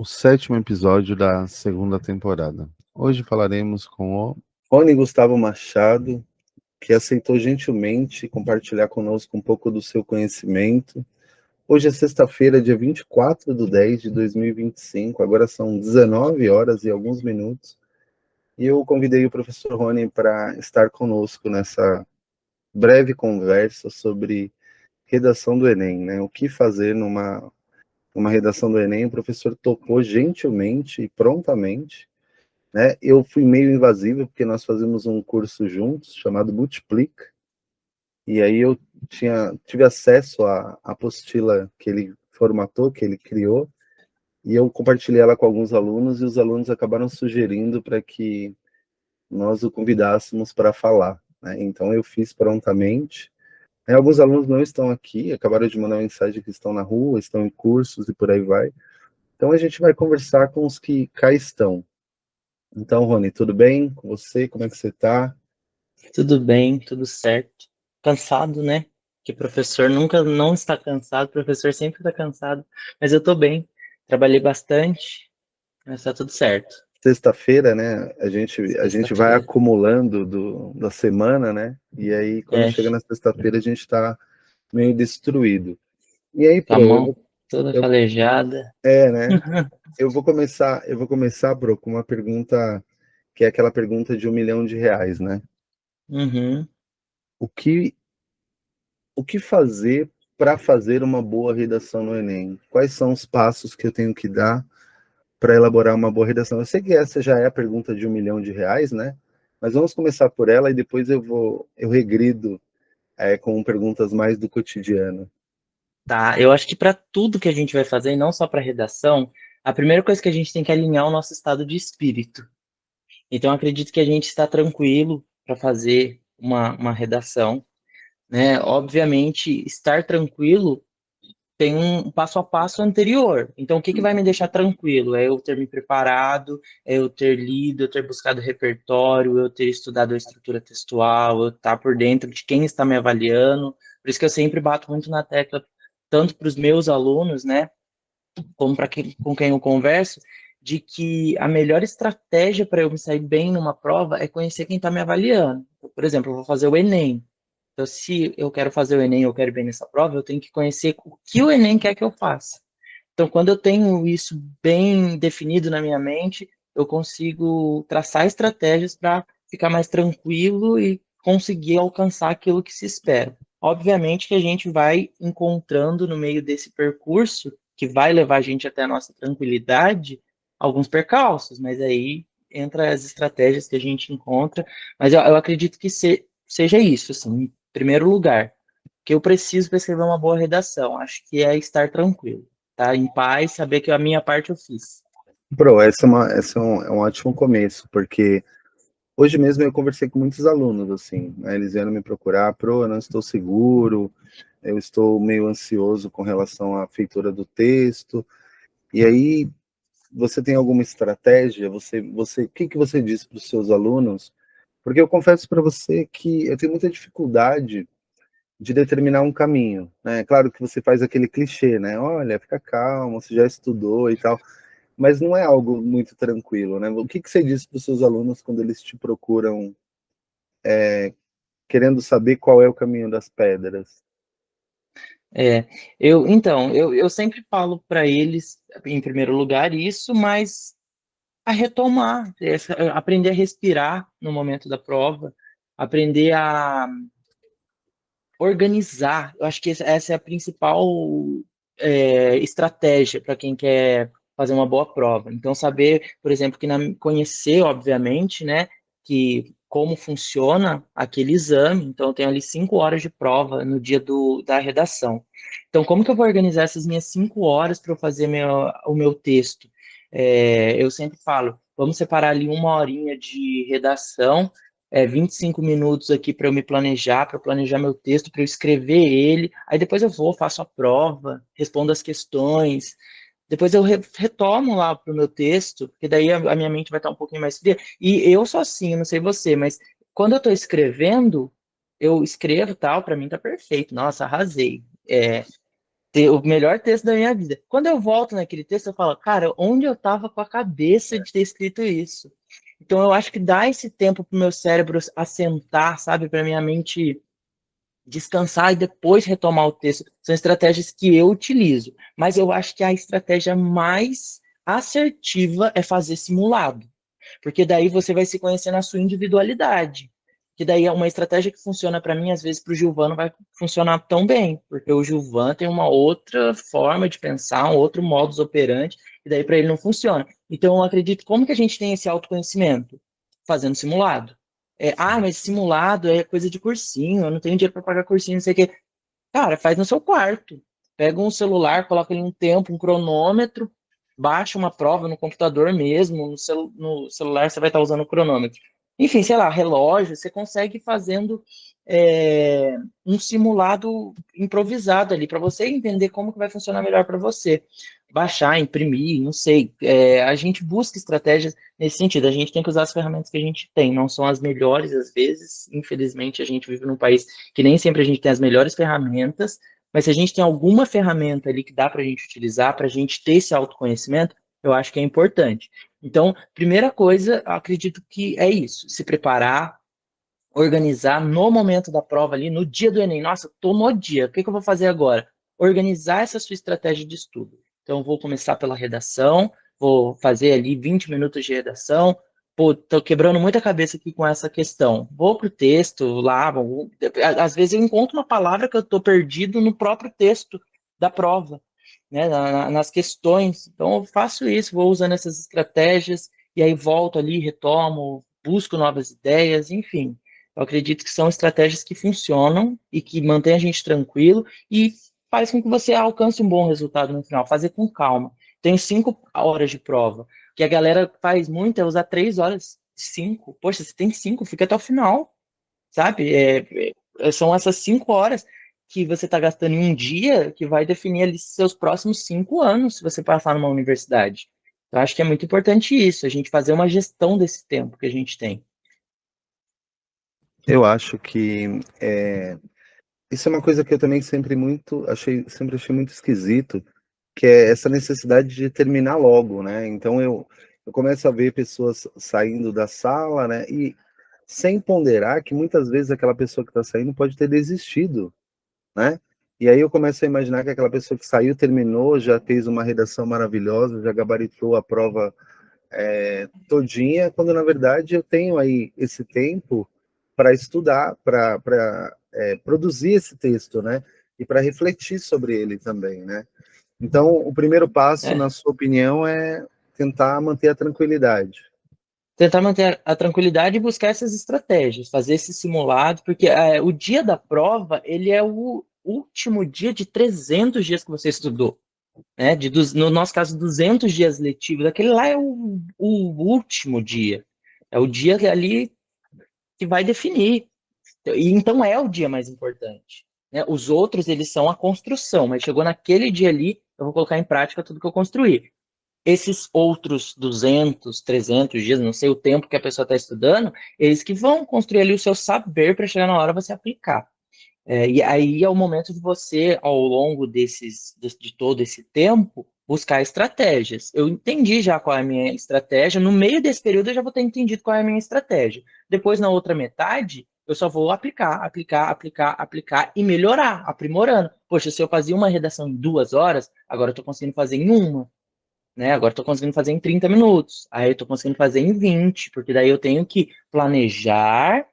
O sétimo episódio da segunda temporada. Hoje falaremos com o Rony Gustavo Machado, que aceitou gentilmente compartilhar conosco um pouco do seu conhecimento. Hoje é sexta-feira, dia 24/10/2025, agora são 19 horas e alguns minutos, e eu convidei o professor Rony para estar conosco nessa breve conversa sobre redação do Enem, né? O que fazer numa redação do Enem. O professor topou gentilmente e prontamente, né? Eu fui meio invasivo, porque nós fazemos um curso juntos, chamado Multiplica, e aí eu tive acesso à apostila que ele formatou, que ele criou, e eu compartilhei ela com alguns alunos, e os alunos acabaram sugerindo para que nós o convidássemos para falar, né? Então eu fiz prontamente. Alguns alunos não estão aqui, acabaram de mandar mensagem que estão na rua, estão em cursos e por aí vai. Então a gente vai conversar com os que cá estão. Então, Rony, tudo bem com você? Como é que você está? Tudo bem, tudo certo. Cansado, né? Que professor nunca não está cansado, professor sempre está cansado. Mas eu tô bem. Trabalhei bastante, mas tá tudo certo. Sexta-feira, né? A gente vai Sexta-feira. acumulando da semana, né? E aí, quando É, chega na sexta-feira, a gente está meio destruído. E aí, com a Pro, mão toda eu, calejada. né? Eu vou começar, Pro, com uma pergunta que é aquela pergunta de R$ 1 milhão, né? Uhum. O que, o que fazer para fazer uma boa redação no Enem? Quais são os passos que eu tenho que dar para elaborar uma boa redação? Eu sei que essa já é a pergunta de R$ 1 milhão, né? Mas vamos começar por ela e depois eu regrido com perguntas mais do cotidiano. Tá, eu acho que para tudo que a gente vai fazer, e não só para redação, a primeira coisa que a gente tem que alinhar é o nosso estado de espírito. Então, eu acredito que a gente está tranquilo para fazer uma redação, né? Obviamente, estar tranquilo tem um passo a passo anterior. Então, o que que vai me deixar tranquilo? É eu ter me preparado, é eu ter lido, eu ter buscado repertório, eu ter estudado a estrutura textual, eu estar por dentro de quem está me avaliando. Por isso que eu sempre bato muito na tecla, tanto para os meus alunos, né, como para quem, com quem eu converso, de que a melhor estratégia para eu me sair bem numa prova é conhecer quem está me avaliando. Por exemplo, eu vou fazer o Enem. Então, se eu quero fazer o Enem, eu quero ir bem nessa prova, eu tenho que conhecer o que o Enem quer que eu faça. Então, quando eu tenho isso bem definido na minha mente, eu consigo traçar estratégias para ficar mais tranquilo e conseguir alcançar aquilo que se espera. Obviamente que a gente vai encontrando no meio desse percurso, que vai levar a gente até a nossa tranquilidade, alguns percalços, mas aí entra as estratégias que a gente encontra. Mas eu acredito que seja isso, assim, em primeiro lugar, que eu preciso para escrever uma boa redação. Acho que é estar tranquilo, tá em paz, saber que a minha parte eu fiz. Pro, essa é um ótimo começo, porque hoje mesmo eu conversei com muitos alunos, assim, né? Eles vieram me procurar: Pro, eu não estou seguro, eu estou meio ansioso com relação à feitura do texto. E aí, você tem alguma estratégia? O que você diz para os seus alunos? Porque eu confesso para você que eu tenho muita dificuldade de determinar um caminho, né? Claro que você faz aquele clichê, né? Olha, fica calmo, você já estudou e tal, mas não é algo muito tranquilo, né? O que você diz para os seus alunos quando eles te procuram querendo saber qual é o caminho das pedras? É, eu sempre falo para eles, em primeiro lugar, isso, mas a retomar, aprender a respirar no momento da prova, aprender a organizar. Eu acho que essa é a principal estratégia para quem quer fazer uma boa prova. Então, saber, por exemplo, conhecer, obviamente, né, que como funciona aquele exame. Então, eu tenho ali 5 horas de prova no dia da redação. Então, como que eu vou organizar essas minhas 5 horas para eu fazer o meu texto? Eu sempre falo, vamos separar ali uma horinha de redação, 25 minutos aqui para eu me planejar, para planejar meu texto, para eu escrever ele. Aí depois eu vou, faço a prova, respondo as questões. Depois eu retomo lá para o meu texto, porque daí a minha mente vai estar um pouquinho mais fria. E eu sou assim, eu não sei você, mas quando eu estou escrevendo, eu escrevo tal, para mim tá perfeito. Nossa, arrasei. ter o melhor texto da minha vida. Quando eu volto naquele texto, eu falo, cara, onde eu tava com a cabeça de ter escrito isso? Então eu acho que dá esse tempo pro meu cérebro assentar, sabe, para minha mente descansar e depois retomar o texto. São estratégias que eu utilizo, mas eu acho que a estratégia mais assertiva é fazer simulado, porque daí você vai se conhecer na sua individualidade. Que daí é uma estratégia que funciona para mim, às vezes para o Gilvan não vai funcionar tão bem, porque o Gilvan tem uma outra forma de pensar, um outro modus operandi, e daí para ele não funciona. Então eu acredito, como que a gente tem esse autoconhecimento? Fazendo simulado. Mas simulado é coisa de cursinho, eu não tenho dinheiro para pagar cursinho, não sei o quê. Cara, faz no seu quarto. Pega um celular, coloca ali um tempo, um cronômetro, baixa uma prova no computador mesmo, no celular você vai estar usando o cronômetro. Enfim, sei lá, relógio, você consegue fazendo um simulado improvisado ali para você entender como que vai funcionar melhor para você. Baixar, imprimir, não sei. A gente busca estratégias nesse sentido. A gente tem que usar as ferramentas que a gente tem. Não são as melhores às vezes. Infelizmente, a gente vive num país que nem sempre a gente tem as melhores ferramentas, mas se a gente tem alguma ferramenta ali que dá para a gente utilizar, para a gente ter esse autoconhecimento, eu acho que é importante. Então, primeira coisa, acredito que é isso: se preparar, organizar no momento da prova ali, no dia do Enem. Nossa, estou no dia, o que que eu vou fazer agora? Organizar essa sua estratégia de estudo. Então, vou começar pela redação, vou fazer ali 20 minutos de redação. Pô, tô quebrando muita cabeça aqui com essa questão. Vou pro texto lá, às vezes eu encontro uma palavra que eu tô perdido no próprio texto da prova, né, nas questões. Então, eu faço isso, vou usando essas estratégias e aí volto ali, retomo, busco novas ideias, enfim. Eu acredito que são estratégias que funcionam e que mantêm a gente tranquilo e faz com que você alcance um bom resultado no final. Fazer com calma. Tem 5 horas de prova. O que a galera faz muito é usar 3 horas, 5. Poxa, você tem 5, fica até o final, sabe? São essas 5 horas que você está gastando em um dia que vai definir ali seus próximos 5 anos se você passar numa universidade. Eu acho que é muito importante isso, a gente fazer uma gestão desse tempo que a gente tem. Eu acho que isso é uma coisa que eu também sempre achei muito esquisito, que é essa necessidade de terminar logo, né? Então eu começo a ver pessoas saindo da sala, né? E sem ponderar que muitas vezes aquela pessoa que está saindo pode ter desistido, né? E aí eu começo a imaginar que aquela pessoa que saiu, terminou, já fez uma redação maravilhosa, já gabaritou a prova todinha, quando na verdade eu tenho aí esse tempo para estudar, para produzir esse texto, né? E para refletir sobre ele também, né? Então, o primeiro passo, É. na sua opinião, é tentar manter a tranquilidade. Tentar manter a tranquilidade e buscar essas estratégias, fazer esse simulado, porque o dia da prova, ele é o último dia de 300 dias que você estudou, né? No nosso caso, 200 dias letivos, aquele lá é o último dia, é o dia ali que vai definir, e então é o dia mais importante, né? Os outros, eles são a construção, mas chegou naquele dia ali, eu vou colocar em prática tudo que eu construí. Esses outros 200, 300 dias, não sei o tempo que a pessoa está estudando, eles que vão construir ali o seu saber para chegar na hora você aplicar. E aí é o momento de você, ao longo de todo esse tempo, buscar estratégias. Eu entendi já qual é a minha estratégia, no meio desse período eu já vou ter entendido qual é a minha estratégia. Depois, na outra metade, eu só vou aplicar e melhorar, aprimorando. Poxa, se eu fazia uma redação em 2 horas, agora eu estou conseguindo fazer em uma, né? Agora estou conseguindo fazer em 30 minutos. Aí eu estou conseguindo fazer em 20, porque daí eu tenho que planejar,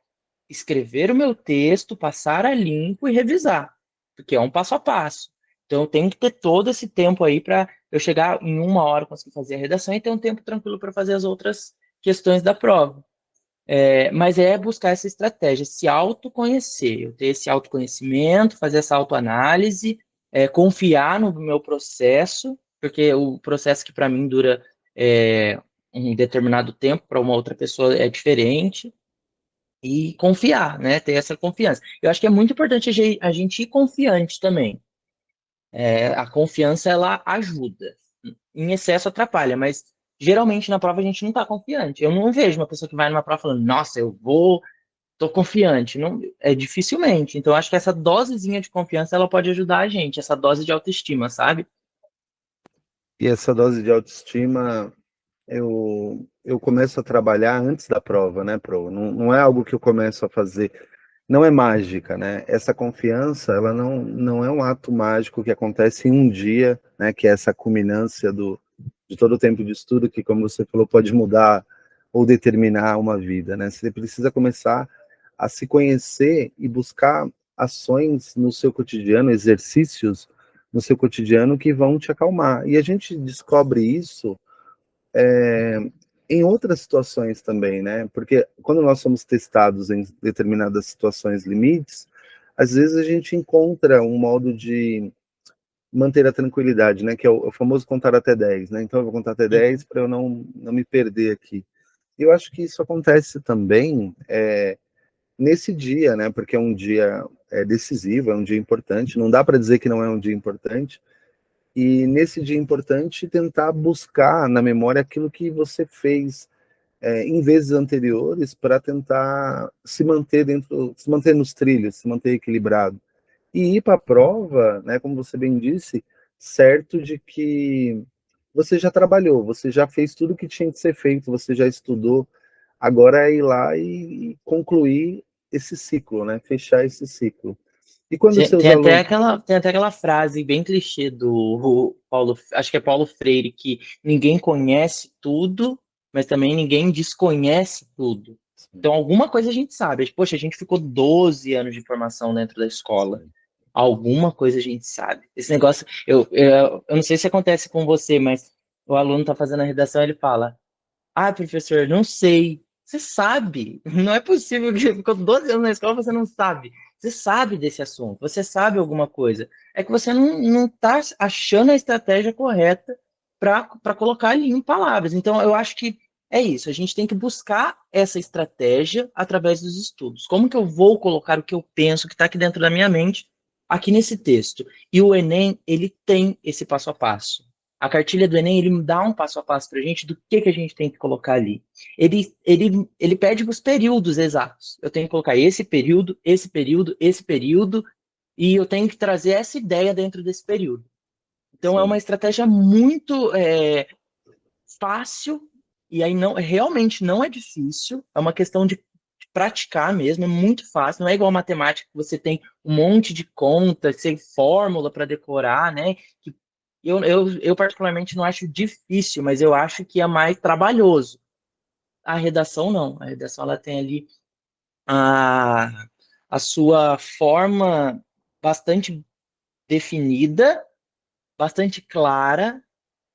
escrever o meu texto, passar a limpo e revisar, porque é um passo a passo. Então eu tenho que ter todo esse tempo aí para eu chegar em 1 hora, conseguir fazer a redação e ter um tempo tranquilo para fazer as outras questões da prova. Mas é buscar essa estratégia, se autoconhecer, eu ter esse autoconhecimento, fazer essa autoanálise, confiar no meu processo, porque o processo que para mim dura um determinado tempo, para uma outra pessoa é diferente, e confiar, né? Ter essa confiança. Eu acho que é muito importante a gente ir confiante também. A confiança, ela ajuda. Em excesso atrapalha, mas geralmente na prova a gente não está confiante. Eu não vejo uma pessoa que vai numa prova falando, nossa, eu vou tô confiante. Não, é dificilmente. Então, acho que essa dosezinha de confiança, ela pode ajudar a gente, essa dose de autoestima, sabe? E essa dose de autoestima, eu começo a trabalhar antes da prova, né, Pro? Não é algo que eu começo a fazer, não é mágica, né? Essa confiança, ela não é um ato mágico que acontece em um dia, né, que é essa culminância de todo o tempo de estudo que, como você falou, pode mudar ou determinar uma vida, né? Você precisa começar a se conhecer e buscar ações no seu cotidiano, exercícios no seu cotidiano que vão te acalmar. E a gente descobre isso em outras situações também, né? Porque quando nós somos testados em determinadas situações limites, às vezes a gente encontra um modo de manter a tranquilidade, né? Que é o famoso contar até 10, né? Então eu vou contar até 10 Uhum. para eu não me perder aqui. Eu acho que isso acontece também nesse dia, né? Porque é um dia decisivo, é um dia importante. Não dá para dizer que não é um dia importante. E nesse dia importante, tentar buscar na memória aquilo que você fez em vezes anteriores para tentar se manter dentro, se manter nos trilhos, se manter equilibrado. E ir para a prova, né, como você bem disse, certo de que você já trabalhou, você já fez tudo que tinha que ser feito, você já estudou, agora é ir lá e concluir esse ciclo, né, fechar esse ciclo. E quando Tem, seus tem até alunos... aquela, tem até aquela frase bem clichê do Paulo, acho que é Paulo Freire, que ninguém conhece tudo, mas também ninguém desconhece tudo. Então, alguma coisa a gente sabe. Poxa, a gente ficou 12 anos de formação dentro da escola. Alguma coisa a gente sabe. Esse negócio, eu não sei se acontece com você, mas o aluno está fazendo a redação, ele fala: ah, professor, não sei. Você sabe. Não é possível que ficou 12 anos na escola e você não sabe. Você sabe desse assunto, você sabe alguma coisa. É que você não está achando a estratégia correta para colocar ali em palavras. Então, eu acho que é isso. A gente tem que buscar essa estratégia através dos estudos. Como que eu vou colocar o que eu penso, que está aqui dentro da minha mente, aqui nesse texto? E o Enem, ele tem esse passo a passo. A cartilha do Enem, ele dá um passo a passo para a gente do que a gente tem que colocar ali. Ele pede os períodos exatos. Eu tenho que colocar esse período, esse período, esse período, e eu tenho que trazer essa ideia dentro desse período. Então, é uma Sim. estratégia muito fácil, e aí não, realmente não é difícil, é uma questão de praticar mesmo, é muito fácil, não é igual matemática, que você tem um monte de conta, sem fórmula para decorar, né? Que eu particularmente não acho difícil, mas eu acho que é mais trabalhoso. A redação não, a redação ela tem ali a, a sua forma bastante definida, bastante clara,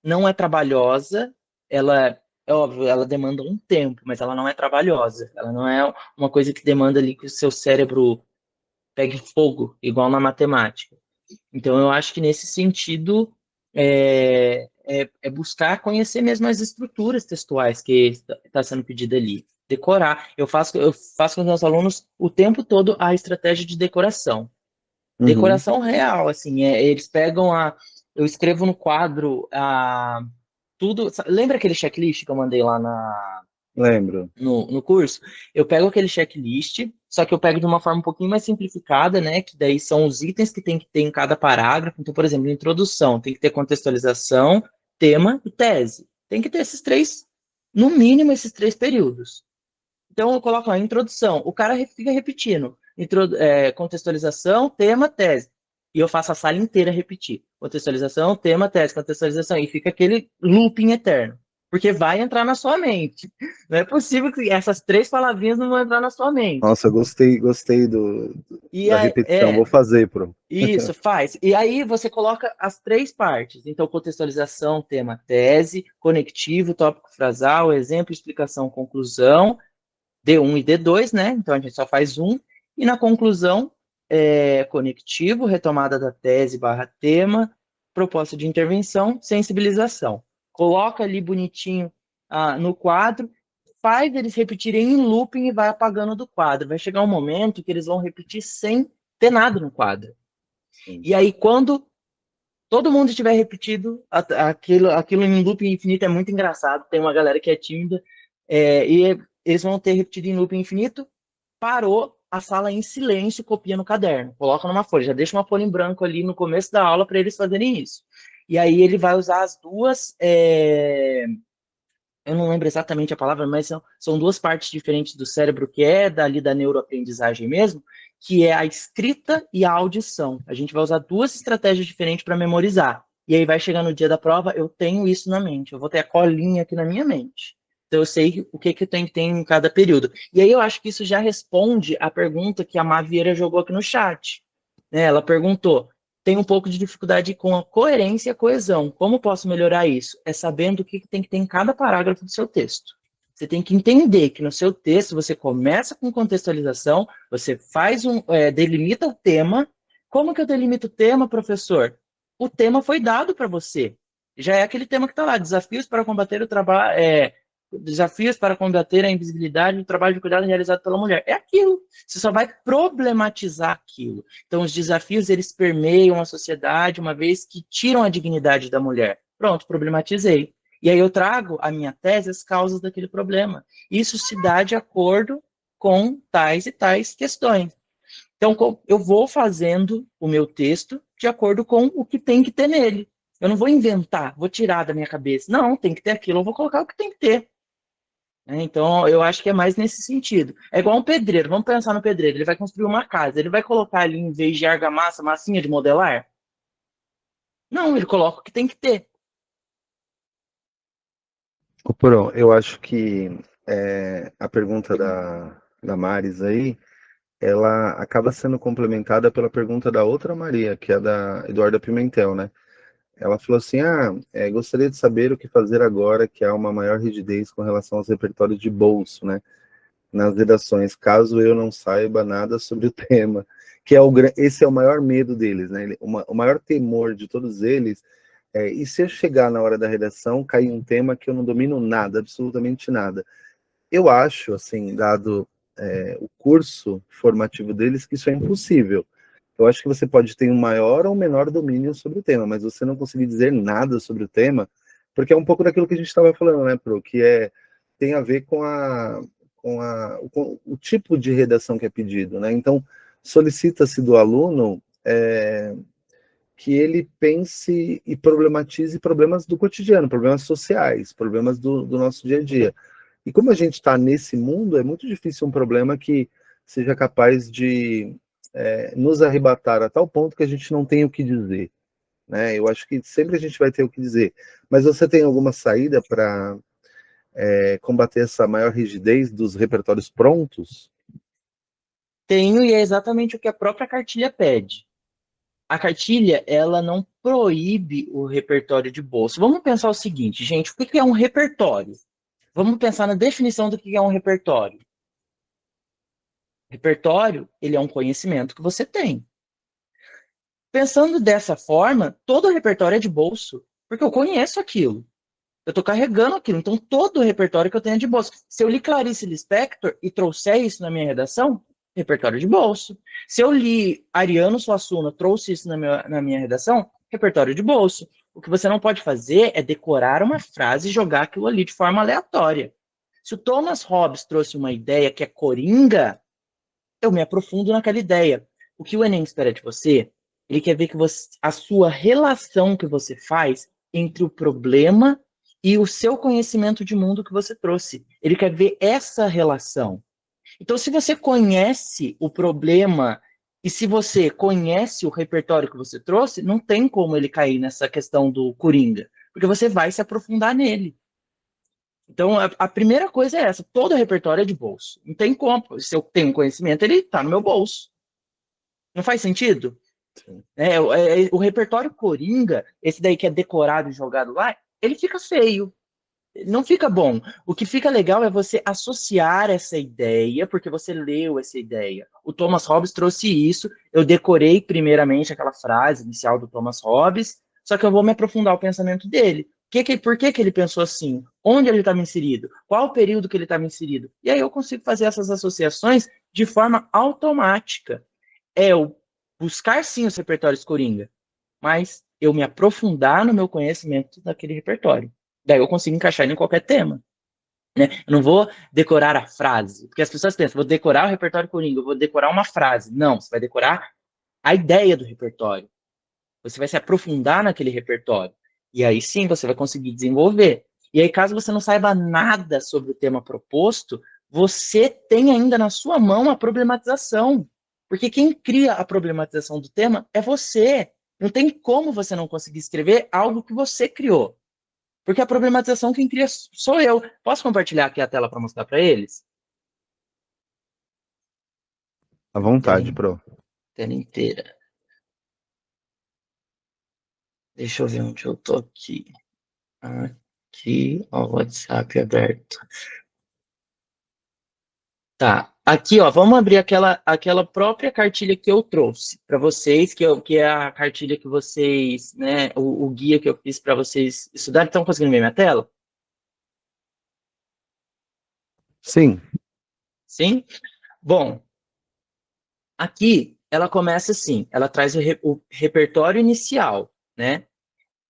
não é trabalhosa, ela é óbvio, ela demanda um tempo, mas ela não é trabalhosa. Ela não é uma coisa que demanda ali que o seu cérebro pegue fogo, igual na matemática. Então, eu acho que nesse sentido é buscar conhecer mesmo as estruturas textuais que está sendo pedida ali. Decorar. Eu faço com os meus alunos o tempo todo a estratégia de decoração. Uhum. Decoração real, assim, eles pegam a. Eu escrevo no quadro tudo. Lembra aquele checklist que eu mandei lá Lembro. no curso? Eu pego aquele checklist, só que eu pego de uma forma um pouquinho mais simplificada, né? Que daí são os itens que tem que ter em cada parágrafo. Então, por exemplo, introdução, tem que ter contextualização, tema e tese. Tem que ter esses três, no mínimo, esses três períodos. Então, eu coloco lá, introdução. O cara fica repetindo. Contextualização, tema, tese. E eu faço a sala inteira repetir. Contextualização, tema, tese, contextualização. E fica aquele looping eterno. Porque vai entrar na sua mente. Não é possível que essas três palavrinhas não vão entrar na sua mente. Nossa, gostei E da aí, repetição. Vou fazer, Pro. isso, faz. E aí você coloca as três partes. Então, contextualização, tema, tese, conectivo, tópico frasal, exemplo, explicação, conclusão. D1 e D2, né? Então a gente só faz um. E na conclusão, conectivo, retomada da tese barra tema, proposta de intervenção, sensibilização. Coloca ali bonitinho no quadro, faz eles repetirem em looping e vai apagando do quadro. Vai chegar um momento que eles vão repetir sem ter nada no quadro. Sim. E aí, quando todo mundo tiver repetido aquilo em looping infinito, é muito engraçado. Tem uma galera que é tímida, e eles vão ter repetido em looping infinito. parou a sala em silêncio, copia no caderno, coloca numa folha, já deixa uma folha em branco ali no começo da aula para eles fazerem isso. E aí ele vai usar as duas, eu não lembro exatamente a palavra, mas são duas partes diferentes do cérebro, que é dali da neuroaprendizagem mesmo, que é a escrita e a audição. A gente vai usar duas estratégias diferentes para memorizar. E aí vai chegar no dia da prova, eu tenho isso na mente, eu vou ter a colinha aqui na minha mente. Então eu sei o que eu tenho que ter em cada período. E aí eu acho que isso já responde a pergunta que a Mavieira jogou aqui no chat. Né? Ela perguntou, tem um pouco de dificuldade com a coerência e a coesão. Como posso melhorar isso? É sabendo o que tem que ter em cada parágrafo do seu texto. Você tem que entender que no seu texto você começa com contextualização, você faz delimita o tema. Como que eu delimito o tema, professor? O tema foi dado para você. Já é aquele tema que está lá, desafios para combater o trabalho, desafios para combater a invisibilidade do trabalho de cuidado realizado pela mulher. É aquilo. Você só vai problematizar aquilo. Então, os desafios, eles permeiam a sociedade, uma vez que tiram a dignidade da mulher. Pronto, problematizei. E aí eu trago a minha tese, as causas daquele problema. Isso se dá de acordo com tais e tais questões. Então, eu vou fazendo o meu texto de acordo com o que tem que ter nele. Eu não vou inventar, vou tirar da minha cabeça. Não, tem que ter aquilo, eu vou colocar o que tem que ter. Então, eu acho que é mais nesse sentido. É igual um pedreiro. Vamos pensar no pedreiro. Ele vai construir uma casa. Ele vai colocar ali, em vez de argamassa, massinha de modelar? Não, ele coloca o que tem que ter. Ô, Porão, eu acho que a pergunta da Maris aí, ela acaba sendo complementada pela pergunta da outra Maria, que é da Eduarda Pimentel, né? Ela falou assim, gostaria de saber o que fazer agora que há uma maior rigidez com relação aos repertórios de bolso, né? Nas redações, caso eu não saiba nada sobre o tema, que esse é o maior medo deles, né? O maior temor de todos eles e se eu chegar na hora da redação, cair um tema que eu não domino nada, absolutamente nada. Eu acho, assim, dado o curso formativo deles, que isso é impossível. Eu acho que você pode ter um maior ou menor domínio sobre o tema, mas você não conseguir dizer nada sobre o tema, porque é um pouco daquilo que a gente estava falando, né, Pro? Que tem a ver com o tipo de redação que é pedido, né? Então, solicita-se do aluno que ele pense e problematize problemas do cotidiano, problemas sociais, problemas do nosso dia a dia. E como a gente está nesse mundo, é muito difícil um problema que seja capaz de nos arrebatar a tal ponto que a gente não tem o que dizer. Né? Eu acho que sempre a gente vai ter o que dizer. Mas você tem alguma saída para combater essa maior rigidez dos repertórios prontos? Tenho, e é exatamente o que a própria cartilha pede. A cartilha, ela não proíbe o repertório de bolso. Vamos pensar o seguinte, gente, o que é um repertório? Vamos pensar na definição do que é um repertório. Repertório, ele é um conhecimento que você tem. Pensando dessa forma, todo o repertório é de bolso, porque eu conheço aquilo. Eu estou carregando aquilo. Então, todo o repertório que eu tenho é de bolso. Se eu li Clarice Lispector e trouxer isso na minha redação, repertório de bolso. Se eu li Ariano Suassuna, trouxe isso na minha redação, repertório de bolso. O que você não pode fazer é decorar uma frase e jogar aquilo ali de forma aleatória. Se o Thomas Hobbes trouxe uma ideia que é coringa, eu me aprofundo naquela ideia. O que o Enem espera de você, ele quer ver que a sua relação que você faz entre o problema e o seu conhecimento de mundo que você trouxe. Ele quer ver essa relação. Então, se você conhece o problema e se você conhece o repertório que você trouxe, não tem como ele cair nessa questão do coringa, porque você vai se aprofundar nele. Então, a primeira coisa é essa: todo repertório é de bolso. Não tem como. Se eu tenho um conhecimento, ele está no meu bolso. Não faz sentido? O repertório coringa, esse daí que é decorado e jogado lá, ele fica feio. Não fica bom. O que fica legal é você associar essa ideia, porque você leu essa ideia. O Thomas Hobbes trouxe isso. Eu decorei primeiramente aquela frase inicial do Thomas Hobbes, só que eu vou me aprofundar o pensamento dele. Por que ele pensou assim? Onde ele estava inserido? Qual o período que ele estava inserido? E aí eu consigo fazer essas associações de forma automática. Eu buscar sim os repertórios coringa, mas eu me aprofundar no meu conhecimento daquele repertório. Daí eu consigo encaixar ele em qualquer tema. né? Eu não vou decorar a frase, porque as pessoas pensam, vou decorar o repertório Coringa, eu vou decorar uma frase. Não, você vai decorar a ideia do repertório. Você vai se aprofundar naquele repertório. E aí sim você vai conseguir desenvolver. E aí, caso você não saiba nada sobre o tema proposto, você tem ainda na sua mão a problematização. Porque quem cria a problematização do tema é você. Não tem como você não conseguir escrever algo que você criou. Porque a problematização quem cria sou eu. Posso compartilhar aqui a tela para mostrar para eles? À vontade, Tela, Pro. tela inteira. Deixa eu ver onde eu tô aqui. Aqui, ó, o WhatsApp aberto. Tá, aqui, ó, vamos abrir aquela própria cartilha que eu trouxe para vocês, que é a cartilha que vocês, né, o guia que eu fiz para vocês estudarem. Estão conseguindo ver minha tela? Sim. Sim? Bom, aqui ela começa assim, ela traz o repertório inicial, né?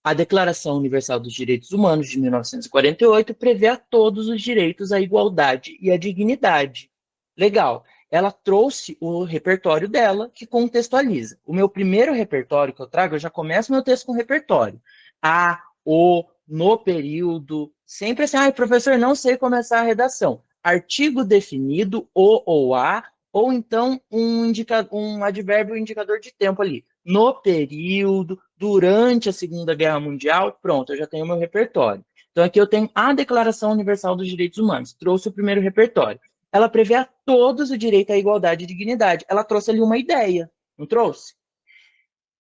A Declaração Universal dos Direitos Humanos de 1948 prevê a todos os direitos à igualdade e à dignidade. Legal. Ela trouxe o repertório dela, que contextualiza. O meu primeiro repertório que eu trago, eu já começo meu texto com repertório. A, o, no período. Sempre assim, professor, não sei começar a redação. Artigo definido, o ou a, ou então um advérbio indicador de tempo ali. No período, durante a Segunda Guerra Mundial, pronto, eu já tenho meu repertório. Então aqui eu tenho a Declaração Universal dos Direitos Humanos, trouxe o primeiro repertório. Ela prevê a todos o direito à igualdade e dignidade. Ela trouxe ali uma ideia, não trouxe?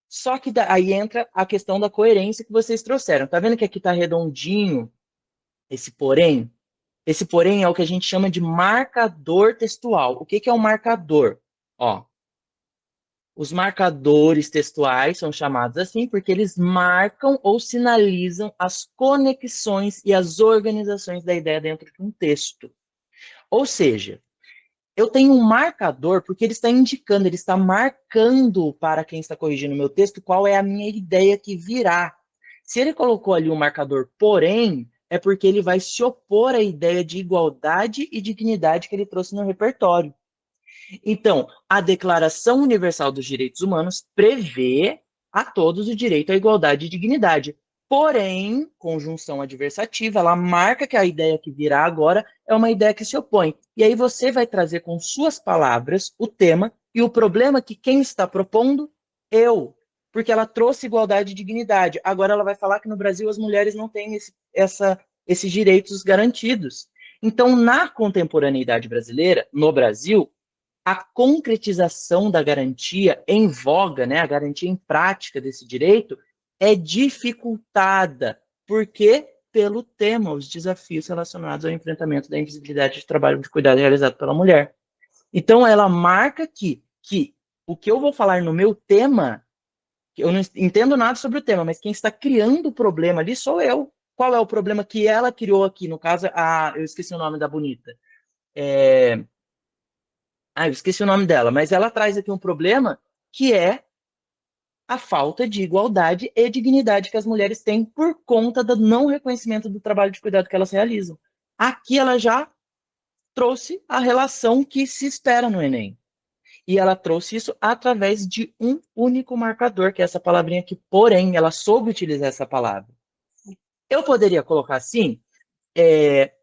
Só que aí entra a questão da coerência que vocês trouxeram. Tá vendo que aqui tá redondinho esse porém? Esse porém é o que a gente chama de marcador textual. O que é um marcador? Ó, os marcadores textuais são chamados assim porque eles marcam ou sinalizam as conexões e as organizações da ideia dentro de um texto. Ou seja, eu tenho um marcador porque ele está indicando, ele está marcando para quem está corrigindo o meu texto qual é a minha ideia que virá. Se ele colocou ali um marcador porém, é porque ele vai se opor à ideia de igualdade e dignidade que ele trouxe no repertório. Então, a Declaração Universal dos Direitos Humanos prevê a todos o direito à igualdade e dignidade. Porém, conjunção adversativa, ela marca que a ideia que virá agora é uma ideia que se opõe. E aí você vai trazer com suas palavras o tema e o problema que quem está propondo? Eu. Porque ela trouxe igualdade e dignidade. Agora ela vai falar que no Brasil as mulheres não têm esses direitos garantidos. Então, na contemporaneidade brasileira, no Brasil, a concretização da garantia em voga, né, a garantia em prática desse direito, é dificultada. Por quê? Pelo tema, os desafios relacionados ao enfrentamento da invisibilidade de trabalho de cuidado realizado pela mulher. Então, ela marca que o que eu vou falar no meu tema, eu não entendo nada sobre o tema, mas quem está criando o problema ali sou eu. Qual é o problema que ela criou aqui? No caso, eu esqueci o nome da bonita. Eu esqueci o nome dela, mas ela traz aqui um problema que é a falta de igualdade e dignidade que as mulheres têm por conta do não reconhecimento do trabalho de cuidado que elas realizam. Aqui ela já trouxe a relação que se espera no Enem. E ela trouxe isso através de um único marcador, que é essa palavrinha aqui, porém, ela soube utilizar essa palavra. Eu poderia colocar assim,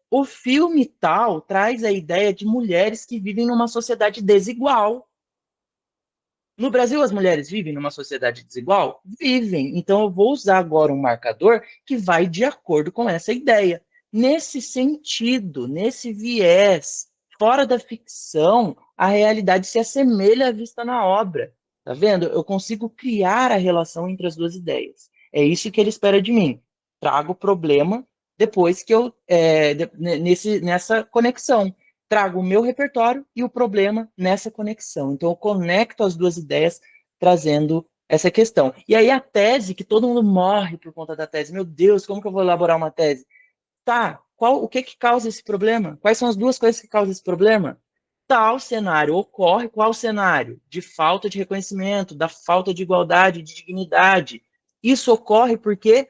o filme tal traz a ideia de mulheres que vivem numa sociedade desigual. No Brasil, as mulheres vivem numa sociedade desigual? Vivem. Então, eu vou usar agora um marcador que vai de acordo com essa ideia. Nesse sentido, nesse viés, fora da ficção, a realidade se assemelha à vista na obra. Tá vendo? Eu consigo criar a relação entre as duas ideias. É isso que ele espera de mim. Trago o problema depois que nessa conexão trago o meu repertório e o problema nessa conexão. Então, eu conecto as duas ideias, trazendo essa questão. E aí, a tese, que todo mundo morre por conta da tese. Meu Deus, como que eu vou elaborar uma tese? Tá, o que causa esse problema? Quais são as duas coisas que causam esse problema? Tal cenário ocorre, qual cenário? De falta de reconhecimento, da falta de igualdade, de dignidade. Isso ocorre porque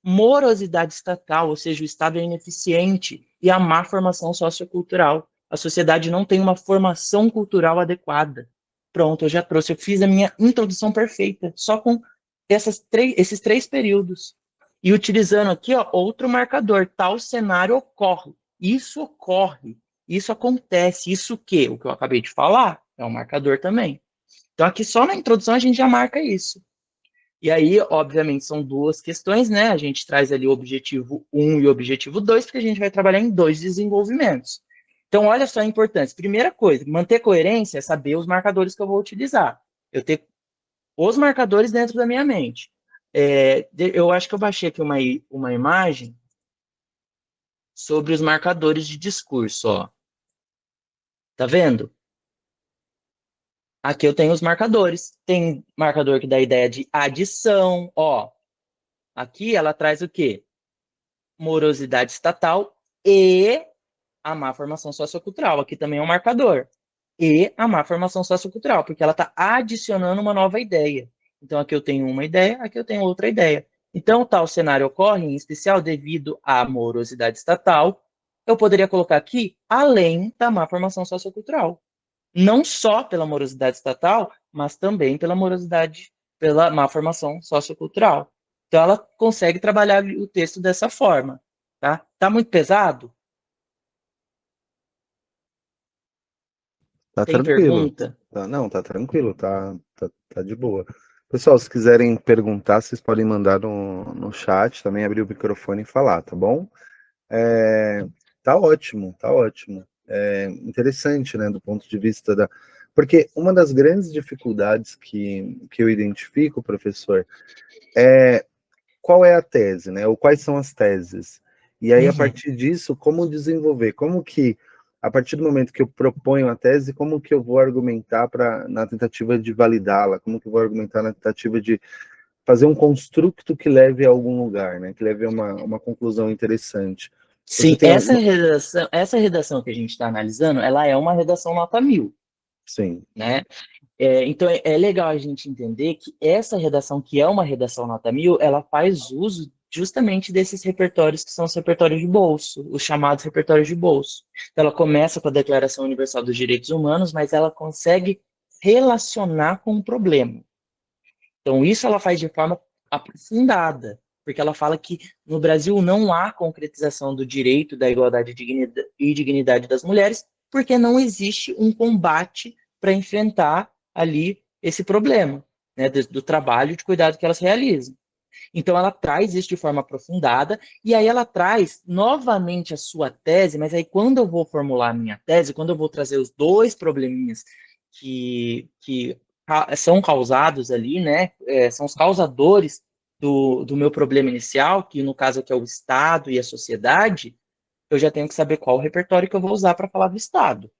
morosidade estatal, ou seja, o Estado é ineficiente. e a má formação sociocultural. A sociedade não tem uma formação cultural adequada. Pronto, eu já trouxe, eu fiz a minha introdução perfeita, só com esses 3 períodos. E utilizando aqui, ó, outro marcador, tal cenário ocorre. Isso ocorre, isso acontece, isso o que eu acabei de falar, é um marcador também. Então aqui só na introdução a gente já marca isso. E aí, obviamente, são 2 questões, né? A gente traz ali o objetivo 1 e o objetivo 2, porque a gente vai trabalhar em 2 desenvolvimentos. Então, olha só a importância. Primeira coisa, manter coerência é saber os marcadores que eu vou utilizar. Eu ter os marcadores dentro da minha mente. Eu acho que eu baixei aqui uma imagem sobre os marcadores de discurso, ó. Tá vendo? Aqui eu tenho os marcadores. Tem marcador que dá a ideia de adição, ó. Aqui ela traz o quê? Morosidade estatal e a má formação sociocultural. Aqui também é um marcador. E a má formação sociocultural, porque ela está adicionando uma nova ideia. Então, aqui eu tenho uma ideia, aqui eu tenho outra ideia. Então, tal cenário ocorre, em especial, devido à morosidade estatal. Eu poderia colocar aqui, além da má formação sociocultural. Não só pela morosidade estatal, mas também pela má formação sociocultural. Então, ela consegue trabalhar o texto dessa forma. Tá? Tá muito pesado? Tá Tem tranquilo. pergunta? Não, tá tranquilo, tá de boa. Pessoal, se quiserem perguntar, vocês podem mandar no chat, também abrir o microfone e falar, tá bom? É, tá ótimo, tá ótimo. É interessante, né, do ponto de vista da... Porque uma das grandes dificuldades que eu identifico, professor, é qual é a tese, né? Ou quais são as teses? E aí, a Uhum. partir disso, como desenvolver? Como que, a partir do momento que eu proponho a tese, como que eu vou argumentar na tentativa de validá-la? Como que eu vou argumentar na tentativa de fazer um construto que leve a algum lugar, né? Que leve a uma conclusão interessante. Você Sim, tem alguma... essa redação que a gente está analisando, ela é uma redação nota 1000, Sim, né? Então é legal a gente entender que essa redação, que é uma redação nota 1000, ela faz uso justamente desses repertórios que são os repertórios de bolso, os chamados repertórios de bolso. Então, ela começa com a Declaração Universal dos Direitos Humanos, mas ela consegue relacionar com o problema. Então, isso ela faz de forma aprofundada, porque ela fala que no Brasil não há concretização do direito da igualdade e dignidade das mulheres, porque não existe um combate para enfrentar ali esse problema, né, do trabalho e de cuidado que elas realizam. Então, ela traz isso de forma aprofundada, e aí ela traz novamente a sua tese, mas aí quando eu vou formular a minha tese, quando eu vou trazer os 2 probleminhas que são causados ali, né, são os causadores do meu problema inicial, que no caso aqui é o Estado e a sociedade, eu já tenho que saber qual o repertório que eu vou usar para falar do Estado.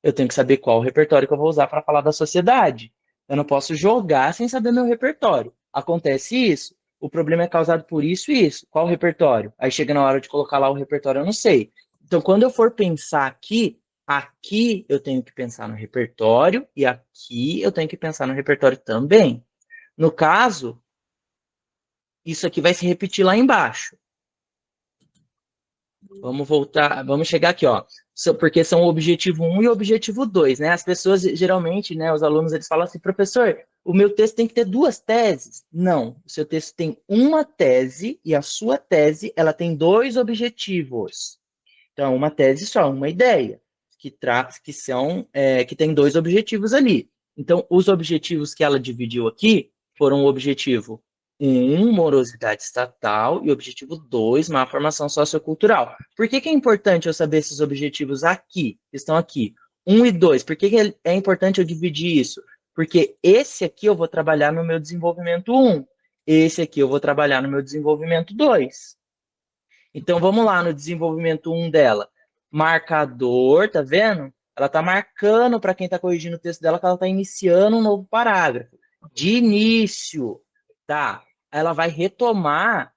Eu tenho que saber qual o repertório que eu vou usar para falar da sociedade. Eu não posso jogar sem saber meu repertório. Acontece isso, o problema é causado por isso e isso. Qual o repertório? Aí chega na hora de colocar lá o repertório, eu não sei. Então, quando eu for pensar aqui eu tenho que pensar no repertório e aqui eu tenho que pensar no repertório também. No caso, isso aqui vai se repetir lá embaixo. Vamos voltar, vamos chegar aqui, ó. Porque são o objetivo 1 e o objetivo 2, né? As pessoas, geralmente, né, os alunos, eles falam assim, professor, o meu texto tem que ter 2 teses. Não, o seu texto tem uma tese e a sua tese, ela tem 2 objetivos. Então, uma tese só, uma ideia, que tem 2 objetivos ali. Então, os objetivos que ela dividiu aqui foram o objetivo 1, morosidade estatal, e objetivo 2, má formação sociocultural. Por que é importante eu saber esses objetivos aqui, que estão aqui? 1 e 2, por que é importante eu dividir isso? Porque esse aqui eu vou trabalhar no meu desenvolvimento 1, esse aqui eu vou trabalhar no meu desenvolvimento 2. Então vamos lá no desenvolvimento 1 dela. Marcador, tá vendo? Ela está marcando para quem está corrigindo o texto dela que ela está iniciando um novo parágrafo. De início, tá? Ela vai retomar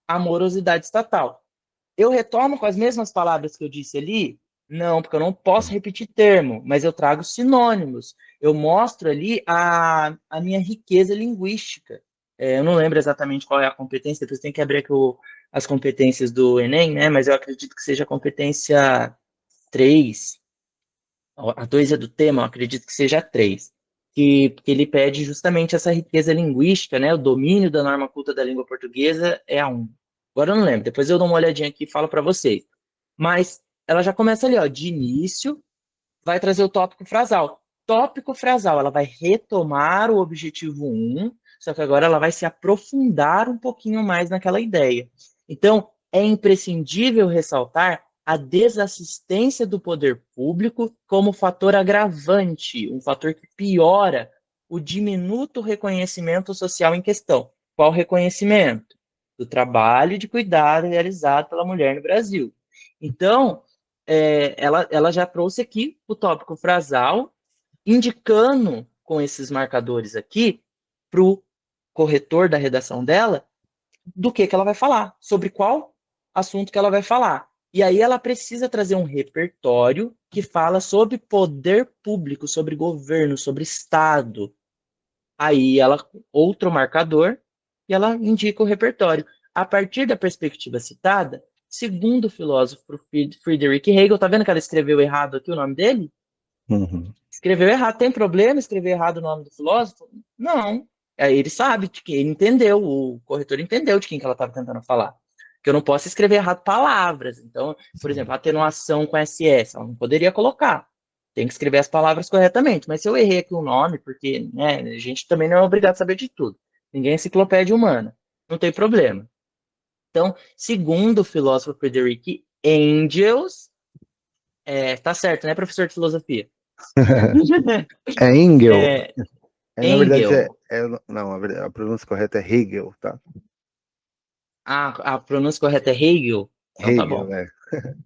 a morosidade estatal. Eu retomo com as mesmas palavras que eu disse ali? Não, porque eu não posso repetir termo, mas eu trago sinônimos. Eu mostro ali a minha riqueza linguística. eu não lembro exatamente qual é a competência, depois tem que abrir aqui as competências do Enem, né? Mas eu acredito que seja a competência 3. A 2 é do tema, eu acredito que seja a 3. Que ele pede justamente essa riqueza linguística, né? O domínio da norma culta da língua portuguesa é a 1. Agora eu não lembro, depois eu dou uma olhadinha aqui e falo para vocês. Mas ela já começa ali, ó, de início, vai trazer o tópico frasal. Tópico frasal, ela vai retomar o objetivo 1, só que agora ela vai se aprofundar um pouquinho mais naquela ideia. Então, é imprescindível ressaltar a desassistência do poder público como fator agravante, um fator que piora o diminuto reconhecimento social em questão. Qual reconhecimento? Do trabalho de cuidado realizado pela mulher no Brasil. Então, ela já trouxe aqui o tópico frasal, indicando com esses marcadores aqui para o corretor da redação dela do que ela vai falar, sobre qual assunto que ela vai falar. E aí ela precisa trazer um repertório que fala sobre poder público, sobre governo, sobre Estado. Aí ela, outro marcador, e ela indica o repertório. A partir da perspectiva citada, segundo o filósofo Friedrich Hegel, tá vendo que ela escreveu errado aqui o nome dele? Uhum. Escreveu errado. Tem problema escrever errado o nome do filósofo? Não. Aí ele sabe de quem ele entendeu, o corretor entendeu de quem que ela estava tentando falar. Que eu não posso escrever errado palavras. Então, por exemplo, atenuação com SS, ela não poderia colocar. Tem que escrever as palavras corretamente. Mas se eu errei aqui o nome, porque né, a gente também não é obrigado a saber de tudo. Ninguém é enciclopédia humana. Não tem problema. Então, segundo o filósofo Friedrich Engels, tá certo, né, professor de filosofia? É Engel. É, Na verdade, Engel. não, a pronúncia correta é Hegel, tá? A pronúncia correta é Hegel? Então tá Hegel, bom. é.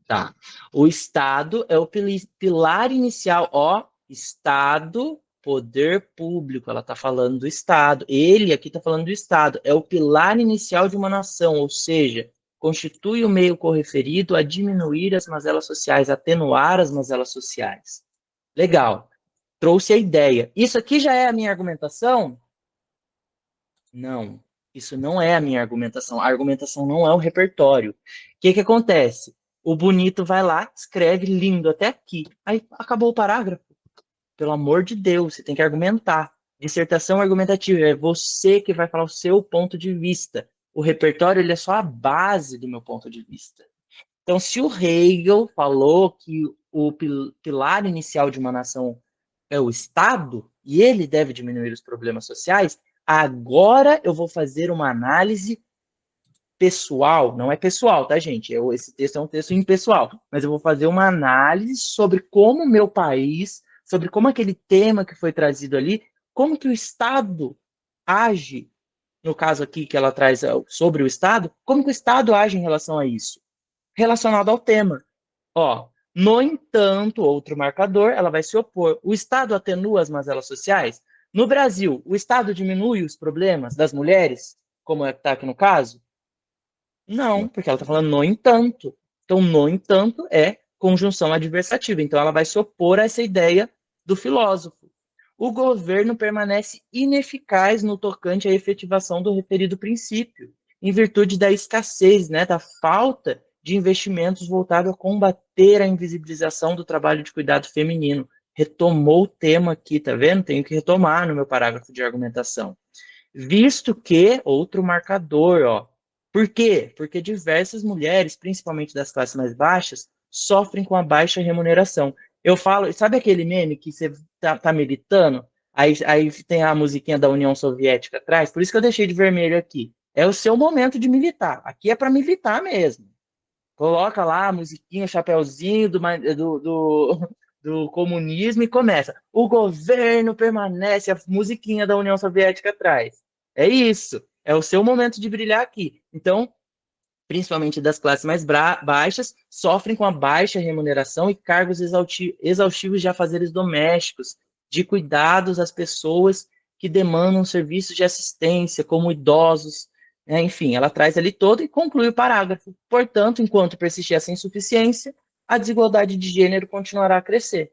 Tá. O Estado é o pilar inicial, ó, Estado, poder público, ela está falando do Estado. Ele aqui está falando do Estado, é o pilar inicial de uma nação, ou seja, constitui o meio correferido a diminuir as mazelas sociais, atenuar as mazelas sociais. Legal. Trouxe a ideia. Isso aqui já é a minha argumentação? Não, isso não é a minha argumentação. A argumentação não é o repertório. O que que acontece? O bonito vai lá, escreve lindo até aqui. Aí acabou o parágrafo. Pelo amor de Deus, você tem que argumentar. Dissertação argumentativa é você que vai falar o seu ponto de vista. O repertório ele é só a base do meu ponto de vista. Então, se o Hegel falou que o pilar inicial de uma nação é o Estado, e ele deve diminuir os problemas sociais, agora eu vou fazer uma análise pessoal, não é pessoal, tá, gente? Esse texto é um texto impessoal, mas eu vou fazer uma análise sobre como o meu país, sobre como aquele tema que foi trazido ali, como que o Estado age, no caso aqui que ela traz sobre o Estado, como que o Estado age em relação a isso, relacionado ao tema. Ó, no entanto, outro marcador, ela vai se opor. O Estado atenua as mazelas sociais? No Brasil, o Estado diminui os problemas das mulheres, como está aqui no caso? Não, porque ela está falando no entanto. Então, no entanto, é conjunção adversativa. Então, ela vai se opor a essa ideia do filósofo. O governo permanece ineficaz no tocante à efetivação do referido princípio, em virtude da escassez, né, da falta de investimentos voltados a combater a invisibilização do trabalho de cuidado feminino. Retomou o tema aqui, tá vendo? Tenho que retomar no meu parágrafo de argumentação. Visto que, outro marcador, ó. Por quê? Porque diversas mulheres, principalmente das classes mais baixas, sofrem com a baixa remuneração. Eu falo, sabe aquele meme que você tá militando? Aí tem a musiquinha da União Soviética atrás, por isso que eu deixei de vermelho aqui. É o seu momento de militar. Aqui é para militar mesmo. Coloca lá a musiquinha, o chapeuzinho do comunismo e começa. O governo permanece, a musiquinha da União Soviética atrás. É isso. É o seu momento de brilhar aqui. Então, principalmente das classes mais baixas, sofrem com a baixa remuneração e cargos exaustivos de afazeres domésticos, de cuidados às pessoas que demandam serviços de assistência, como idosos, né? Enfim, ela traz ali todo e conclui o parágrafo. Portanto, enquanto persistir essa insuficiência, a desigualdade de gênero continuará a crescer.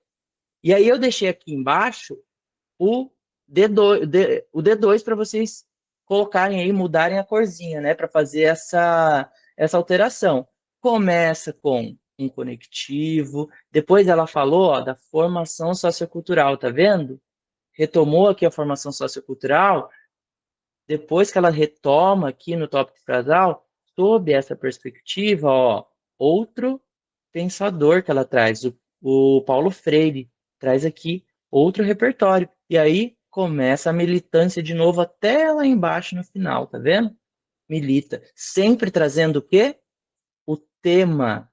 E aí eu deixei aqui embaixo o D2 para vocês colocarem aí, mudarem a corzinha, né, para fazer essa alteração. Começa com um conectivo, depois ela falou, ó, da formação sociocultural, tá vendo? Retomou aqui a formação sociocultural, depois que ela retoma aqui no tópico frasal, sob essa perspectiva, ó, outro pensador que ela traz, o Paulo Freire, traz aqui outro repertório. E aí começa a militância de novo até lá embaixo no final, tá vendo? Milita, sempre trazendo o quê? O tema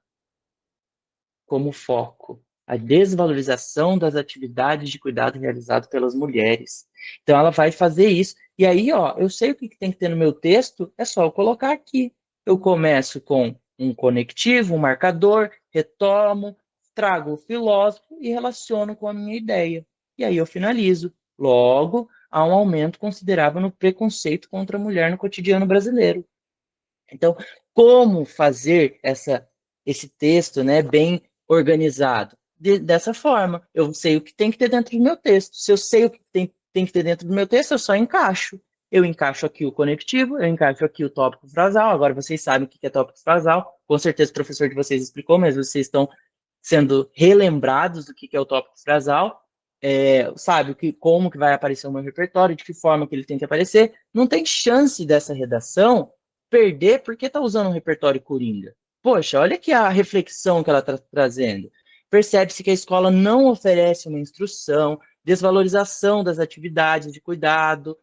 como foco, a desvalorização das atividades de cuidado realizado pelas mulheres. Então ela vai fazer isso. E aí, ó, eu sei o que tem que ter no meu texto, é só eu colocar aqui. Eu começo com um conectivo, um marcador, retomo, trago o filósofo e relaciono com a minha ideia. E aí eu finalizo. Logo, há um aumento considerável no preconceito contra a mulher no cotidiano brasileiro. Então, como fazer esse texto, né, bem organizado? Dessa forma, eu sei o que tem que ter dentro do meu texto. Se eu sei o que tem que ter dentro do meu texto, eu só encaixo. Eu encaixo aqui o conectivo, eu encaixo aqui o tópico frasal. Agora vocês sabem o que é tópico frasal. Com certeza o professor de vocês explicou, mas vocês estão sendo relembrados do que é o tópico frasal. Sabe como que vai aparecer o meu repertório, de que forma que ele tem que aparecer. Não tem chance dessa redação perder porque está usando um repertório coringa. Poxa, olha aqui a reflexão que ela está trazendo. Percebe-se que a escola não oferece uma instrução, desvalorização das atividades de cuidado,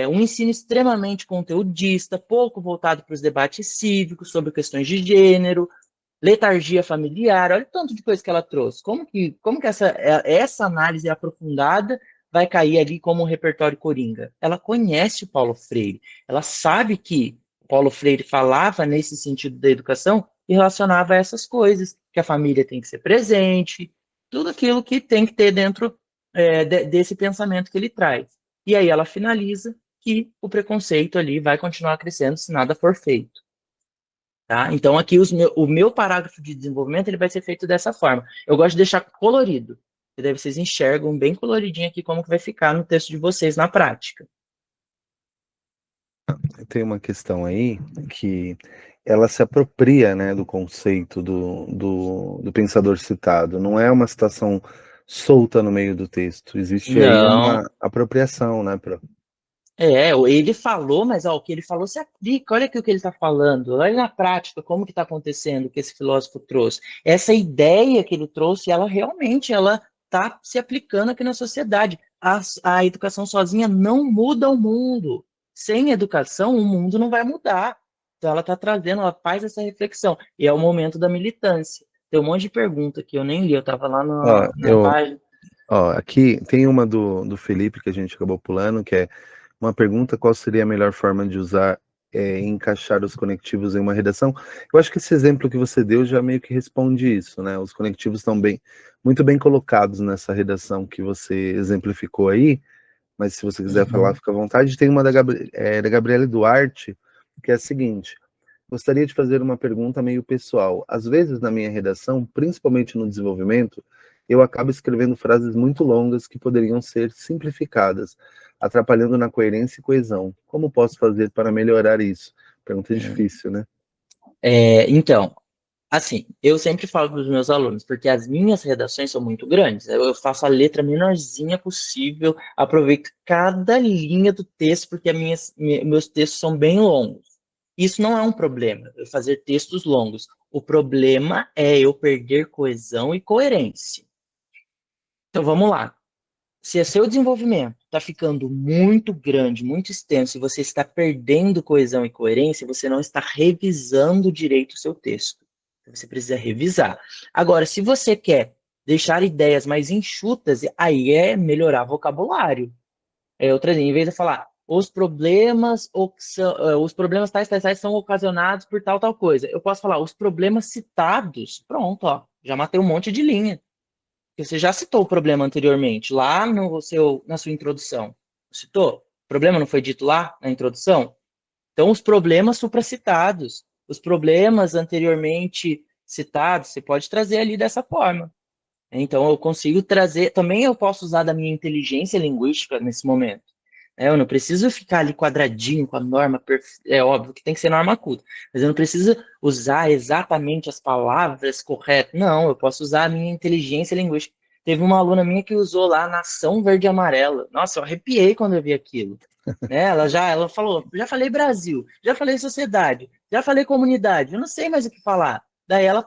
um ensino extremamente conteudista, pouco voltado para os debates cívicos sobre questões de gênero, letargia familiar, olha o tanto de coisa que ela trouxe. Como que essa análise aprofundada vai cair ali como um repertório coringa? Ela conhece o Paulo Freire, ela sabe que o Paulo Freire falava nesse sentido da educação e relacionava a essas coisas, que a família tem que ser presente, tudo aquilo que tem que ter dentro desse pensamento que ele traz. E aí ela finaliza que o preconceito ali vai continuar crescendo se nada for feito. Tá? Então, aqui o meu parágrafo de desenvolvimento ele vai ser feito dessa forma. Eu gosto de deixar colorido, e daí vocês enxergam bem coloridinho aqui como que vai ficar no texto de vocês na prática. Tem uma questão aí que ela se apropria, né, do conceito do pensador citado. Não é uma citação solta no meio do texto. Existe aí Não, uma apropriação, né, ele falou, mas ó, o que ele falou se aplica. Olha aqui o que ele está falando. Olha na prática como que está acontecendo, o que esse filósofo trouxe. Essa ideia que ele trouxe, ela realmente ela está se aplicando aqui na sociedade. A educação sozinha não muda o mundo. Sem educação, o mundo não vai mudar. Então ela está trazendo, ela faz essa reflexão. E é o momento da militância. Tem um monte de pergunta que eu nem li, eu estava lá Ó, na página. aqui tem uma do Felipe que a gente acabou pulando, que é uma pergunta: qual seria a melhor forma de usar e encaixar os conectivos em uma redação? Eu acho que esse exemplo que você deu já meio que responde isso, né? Os conectivos estão muito bem colocados nessa redação que você exemplificou aí, mas se você quiser falar, fica à vontade. Tem uma da Gabriele Duarte, que é a seguinte: gostaria de fazer uma pergunta meio pessoal. Às vezes, na minha redação, principalmente no desenvolvimento, eu acabo escrevendo frases muito longas que poderiam ser simplificadas, atrapalhando na coerência e coesão. Como posso fazer para melhorar isso? Pergunta difícil, né? Então, assim, eu sempre falo para os meus alunos, porque as minhas redações são muito grandes. Eu faço a letra menorzinha possível, aproveito cada linha do texto, porque meus textos são bem longos. Isso não é um problema, eu fazer textos longos. O problema é eu perder coesão e coerência. Então vamos lá. Se o seu desenvolvimento está ficando muito grande, muito extenso, e você está perdendo coesão e coerência, você não está revisando direito o seu texto. Então, você precisa revisar. Agora, se você quer deixar ideias mais enxutas, aí é melhorar vocabulário. Outra em vez de falar os problemas tais são ocasionados por tal coisa. Eu posso falar os problemas citados. Pronto, ó, já matei um monte de linha. Porque você já citou o problema anteriormente, lá na sua introdução. Citou? O problema não foi dito lá na introdução? Então, os problemas supracitados, os problemas anteriormente citados, você pode trazer ali dessa forma. Então, eu consigo trazer. Também eu posso usar da minha inteligência linguística nesse momento. Eu não preciso ficar ali quadradinho com a norma perfeita. É óbvio que tem que ser norma culta, mas eu não preciso usar exatamente as palavras corretas. Não, eu posso usar a minha inteligência linguística. Teve uma aluna minha que usou lá nação verde e amarela. Nossa, eu arrepiei quando eu vi aquilo. Né? Ela falou, já falei Brasil, já falei sociedade, já falei comunidade, eu não sei mais o que falar. Aí ela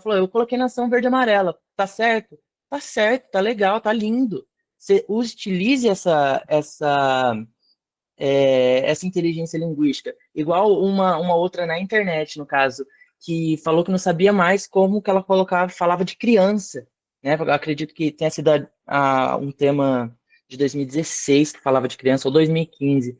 falou, eu coloquei nação verde e amarela, tá certo? Tá certo, tá legal, tá lindo. Você utilize essa inteligência linguística. Igual uma outra na internet, no caso, que falou que não sabia mais como que ela falava de criança. Né? Eu acredito que tenha sido um tema de 2016 que falava de criança, ou 2015,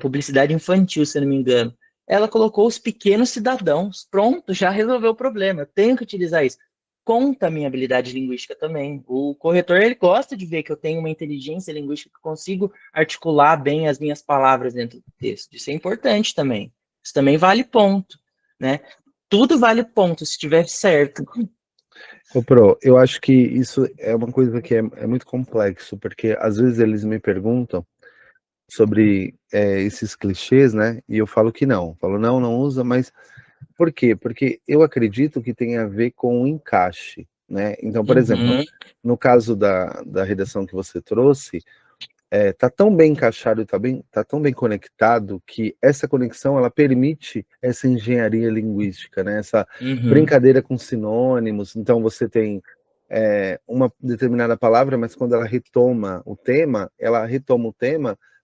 publicidade infantil, se eu não me engano. Ela colocou os pequenos cidadãos. Pronto, já resolveu o problema. Eu tenho que utilizar isso. Conta a minha habilidade linguística também. O corretor, ele gosta de ver que eu tenho uma inteligência linguística, que consigo articular bem as minhas palavras dentro do texto. Isso é importante também. Isso também vale ponto, né? Tudo vale ponto, se estiver certo. Ô, Pro, eu acho que isso é uma coisa que é muito complexo, porque às vezes eles me perguntam sobre esses clichês, né? E eu falo que não. Falo, não, não usa, mas por quê? Porque eu acredito que tem a ver com o encaixe, né? Então, por exemplo, Uhum, no caso da redação que você trouxe, tá tão bem encaixado e tá tão bem conectado que essa conexão ela permite essa engenharia linguística, né? Essa uhum, brincadeira com sinônimos. Então você tem uma determinada palavra, mas quando ela retoma o tema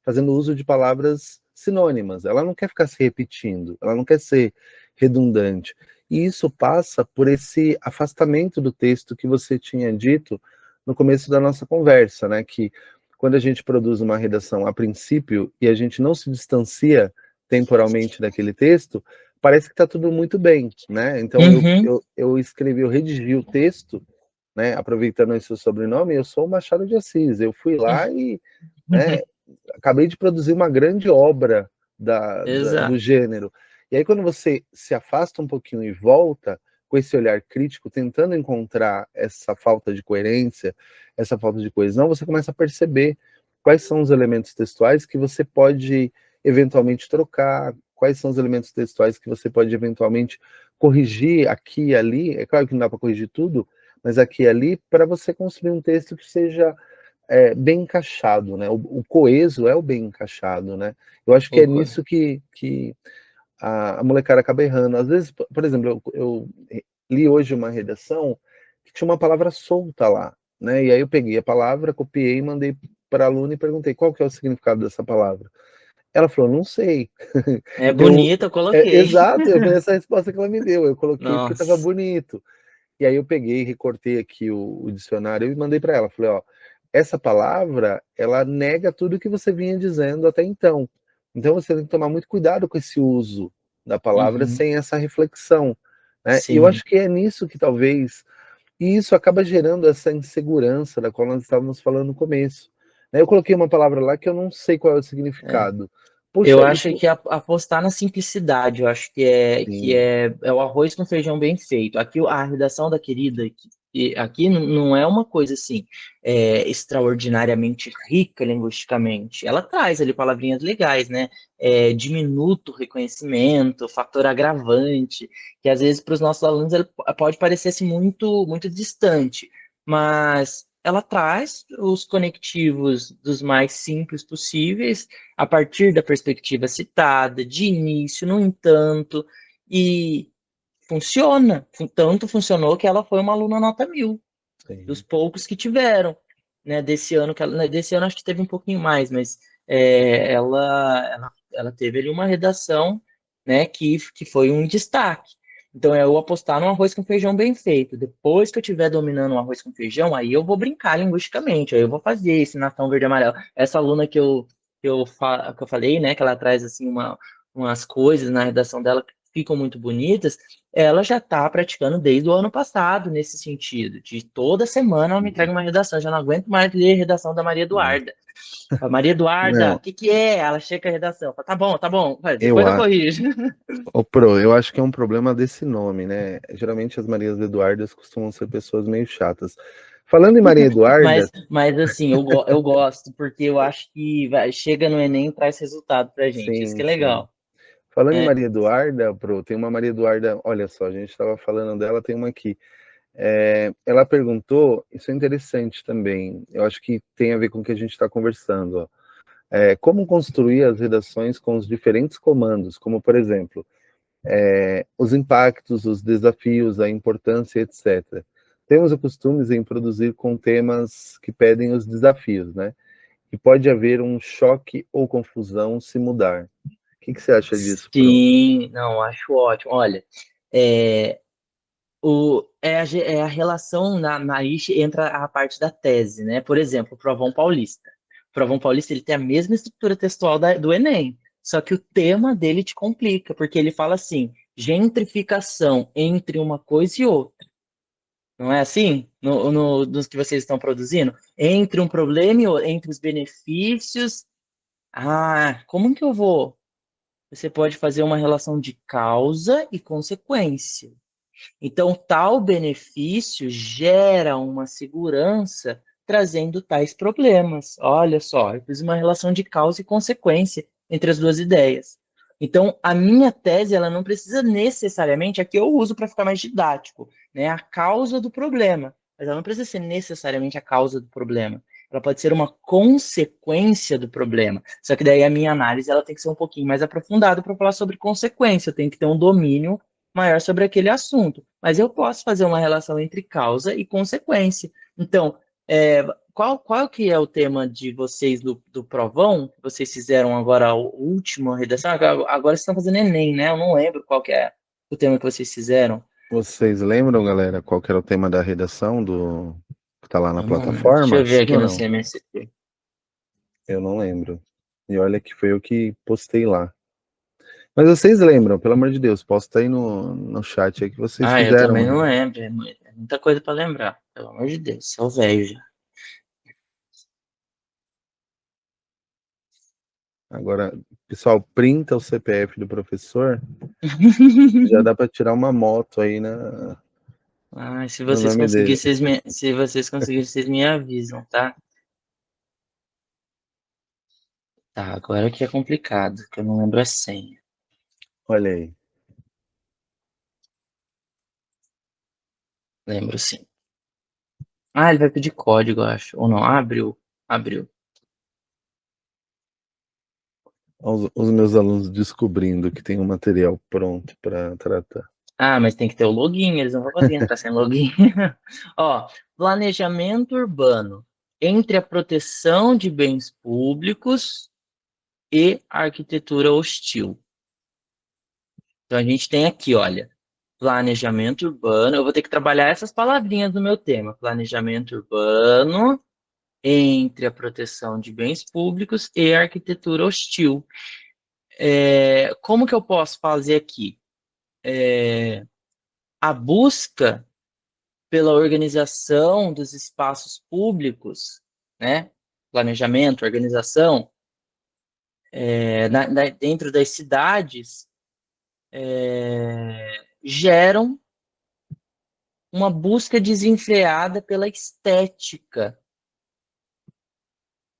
fazendo uso de palavras sinônimas. Ela não quer ficar se repetindo, ela não quer ser redundante. E isso passa por esse afastamento do texto que você tinha dito no começo da nossa conversa, né? Que quando a gente produz uma redação a princípio e a gente não se distancia temporalmente daquele texto, parece que está tudo muito bem, né? Então uhum. eu redigi o texto, né? Aproveitando esse seu sobrenome, eu sou o Machado de Assis. Eu fui lá e, né, acabei de produzir uma grande obra do Exato. gênero. E aí, quando você se afasta um pouquinho e volta com esse olhar crítico, tentando encontrar essa falta de coerência, essa falta de coesão, você começa a perceber quais são os elementos textuais que você pode eventualmente trocar, quais são os elementos textuais que você pode eventualmente corrigir aqui e ali. É claro que não dá para corrigir tudo, mas aqui e ali, para você construir um texto que seja bem encaixado, né? O coeso é o bem encaixado, né? Eu acho que é Concordo. nisso que a molecada acaba errando. Às vezes, por exemplo, eu li hoje uma redação que tinha uma palavra solta lá, né? E aí eu peguei a palavra, copiei, mandei para a aluna e perguntei qual que é o significado dessa palavra. Ela falou, não sei. É Eu, bonito, eu coloquei. exato, foi essa resposta que ela me deu. Eu coloquei porque estava Nossa, bonito. E aí eu peguei, recortei aqui o dicionário e mandei para ela. Falei, ó, essa palavra, ela nega tudo que você vinha dizendo até então. Então você tem que tomar muito cuidado com esse uso da palavra uhum, sem essa reflexão, né? E eu sim. acho que é nisso que talvez e isso acaba gerando essa insegurança da qual nós estávamos falando no começo. Né? Eu coloquei uma palavra lá que eu não sei qual é o É. significado. Eu Puxa, acho isso. que apostar na simplicidade, eu acho que é o arroz com feijão bem feito. Aqui a redação da querida aqui não é uma coisa assim extraordinariamente rica linguisticamente. Ela traz ali palavrinhas legais, né? Diminuto reconhecimento, fator agravante, que às vezes para os nossos alunos ele pode parecer assim, muito distante, mas ela traz os conectivos dos mais simples possíveis a partir da perspectiva citada, de início, no entanto, e funciona. Tanto funcionou que ela foi uma aluna nota 1000, dos Sim. poucos que tiveram, né, desse ano, desse ano acho que teve um pouquinho mais, mas ela teve ali uma redação, né, que foi um destaque. Então, é eu apostar no arroz com feijão bem feito. Depois que eu estiver dominando o arroz com feijão, aí eu vou brincar linguisticamente, aí eu vou fazer esse nação verde e amarelo. Essa aluna que eu falei, né, que ela traz assim umas coisas na redação dela que ficam muito bonitas, ela já está praticando desde o ano passado nesse sentido, de toda semana ela me entrega uma redação, eu já não aguento mais ler a redação da Maria Eduarda. A Maria Eduarda, o Não, que é? Ela chega a redação, fala, tá bom, vai, eu, depois eu corrijo. Pro, eu acho que é um problema desse nome, né? Geralmente as Marias Eduardas costumam ser pessoas meio chatas. Falando em Maria Eduarda, Mas assim, eu gosto, porque eu acho que chega no Enem e traz resultado pra gente. Isso que sim, é sim. legal, Falando em né? Maria Eduarda, tem uma Maria Eduarda, olha só, a gente estava falando dela, tem uma aqui. Ela perguntou, isso é interessante também, eu acho que tem a ver com o que a gente está conversando, ó. Como construir as redações com os diferentes comandos, como, por exemplo, os impactos, os desafios, a importância, etc. Temos o costume em produzir com temas que pedem os desafios, né? E pode haver um choque ou confusão se mudar. O que você acha disso, Pro? Sim, não, acho ótimo. Olha, é, é a relação na ISH entra a parte da tese, né? Por exemplo, o Provão Paulista. O Provão Paulista ele tem a mesma estrutura textual do Enem, só que o tema dele te complica, porque ele fala assim, gentrificação entre uma coisa e outra. Não é assim? Nos que vocês estão produzindo? Entre um problema e outro, entre os benefícios. Ah, como que eu vou? Você pode fazer uma relação de causa e consequência. Então, tal benefício gera uma segurança trazendo tais problemas. Olha só, eu fiz uma relação de causa e consequência entre as duas ideias. Então, a minha tese, ela não precisa necessariamente, aqui eu uso para ficar mais didático, né, a causa do problema, mas ela não precisa ser necessariamente a causa do problema. Ela pode ser uma consequência do problema. Só que daí a minha análise ela tem que ser um pouquinho mais aprofundada para falar sobre consequência. Eu tenho que ter um domínio maior sobre aquele assunto. Mas eu posso fazer uma relação entre causa e consequência. Então, qual que é o tema de vocês do Provão? Vocês fizeram agora a última redação? Agora vocês estão fazendo Enem, né? Eu não lembro qual que é o tema que vocês fizeram. Vocês lembram, galera, qual que era o tema da redação do que tá lá na Eu não lembro. Deixa plataforma? eu ver Sim aqui ou no não? CMSP. Eu não lembro. E olha que foi eu que postei lá. Mas vocês lembram, pelo amor de Deus, posta aí no chat aí que vocês Ah, eu fizeram, também mano. não lembro. É muita coisa para lembrar. Pelo amor de Deus, sou velho já. Agora, pessoal, printa o CPF do professor, já dá para tirar uma moto aí Ah, no nome dele. se vocês conseguirem, vocês me avisam, tá? Tá, agora que é complicado, que eu não lembro a senha. Olha aí. Lembro sim. Ah, ele vai pedir código, eu acho. Ou não? Ah, abriu. Abriu. Os meus alunos descobrindo que tem um material pronto para tratar. Ah, mas tem que ter o login, eles não vão conseguir entrar sem login. Ó, planejamento urbano entre a proteção de bens públicos e a arquitetura hostil. Então a gente tem aqui, olha, planejamento urbano. Eu vou ter que trabalhar essas palavrinhas no meu tema. Planejamento urbano entre a proteção de bens públicos e a arquitetura hostil. Como que eu posso fazer aqui? A busca pela organização dos espaços públicos, né? Planejamento, organização, dentro das cidades, geram uma busca desenfreada pela estética.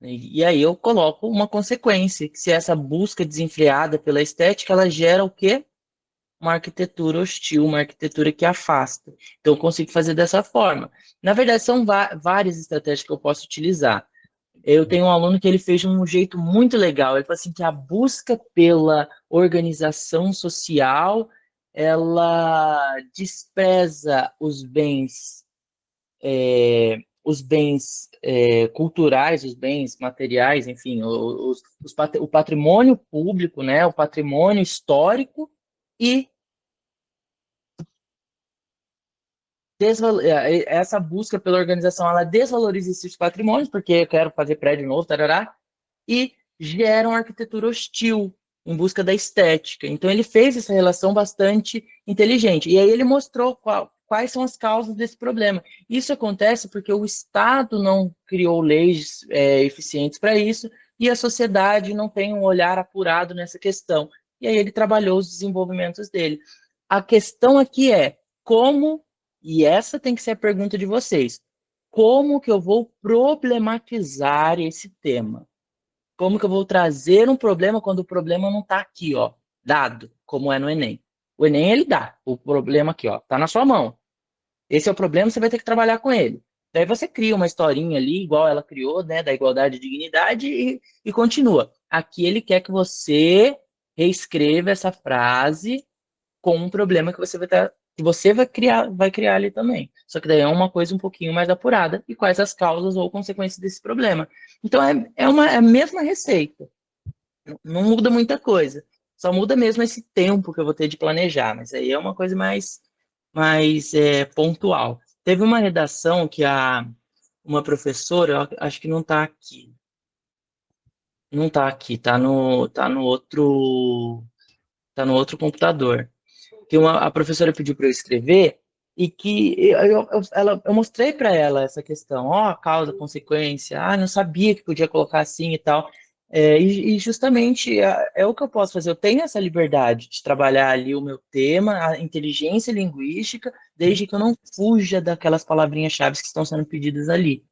E aí eu coloco uma consequência, que se essa busca desenfreada pela estética, ela gera o quê? Uma arquitetura hostil, uma arquitetura que afasta. Então, eu consigo fazer dessa forma. Na verdade, são várias estratégias que eu posso utilizar. Eu tenho um aluno que ele fez de um jeito muito legal. Ele falou assim que a busca pela organização social, ela despreza os bens culturais, os bens materiais, enfim, o patrimônio público, né, o patrimônio histórico e essa busca pela organização, ela desvaloriza esses patrimônios, porque eu quero fazer prédio novo, tarará, e gera uma arquitetura hostil, em busca da estética. Então, ele fez essa relação bastante inteligente. E aí ele mostrou quais são as causas desse problema. Isso acontece porque o Estado não criou leis eficientes para isso, e a sociedade não tem um olhar apurado nessa questão. E aí ele trabalhou os desenvolvimentos dele. A questão aqui é como, e essa tem que ser a pergunta de vocês, como que eu vou problematizar esse tema? Como que eu vou trazer um problema quando o problema não está aqui, ó, dado, como é no Enem. O Enem, ele dá o problema aqui, ó, tá na sua mão. Esse é o problema, você vai ter que trabalhar com ele. Daí você cria uma historinha ali, igual ela criou, né, da igualdade e dignidade, e continua. Aqui ele quer que você reescreva essa frase com um problema que você vai criar ali também. Só que daí é uma coisa um pouquinho mais apurada, e quais as causas ou consequências desse problema. Então é a mesma receita. Não muda muita coisa. Só muda mesmo esse tempo que eu vou ter de planejar, mas aí é uma coisa mais pontual. Teve uma redação que uma professora, eu acho que não está aqui. Não está aqui, tá no outro computador. Que a professora pediu para eu escrever e que eu mostrei para ela essa questão, ó, causa, consequência, não sabia que podia colocar assim e tal. E justamente é o que eu posso fazer. Eu tenho essa liberdade de trabalhar ali o meu tema, a inteligência linguística, desde que eu não fuja daquelas palavrinhas-chave que estão sendo pedidas ali.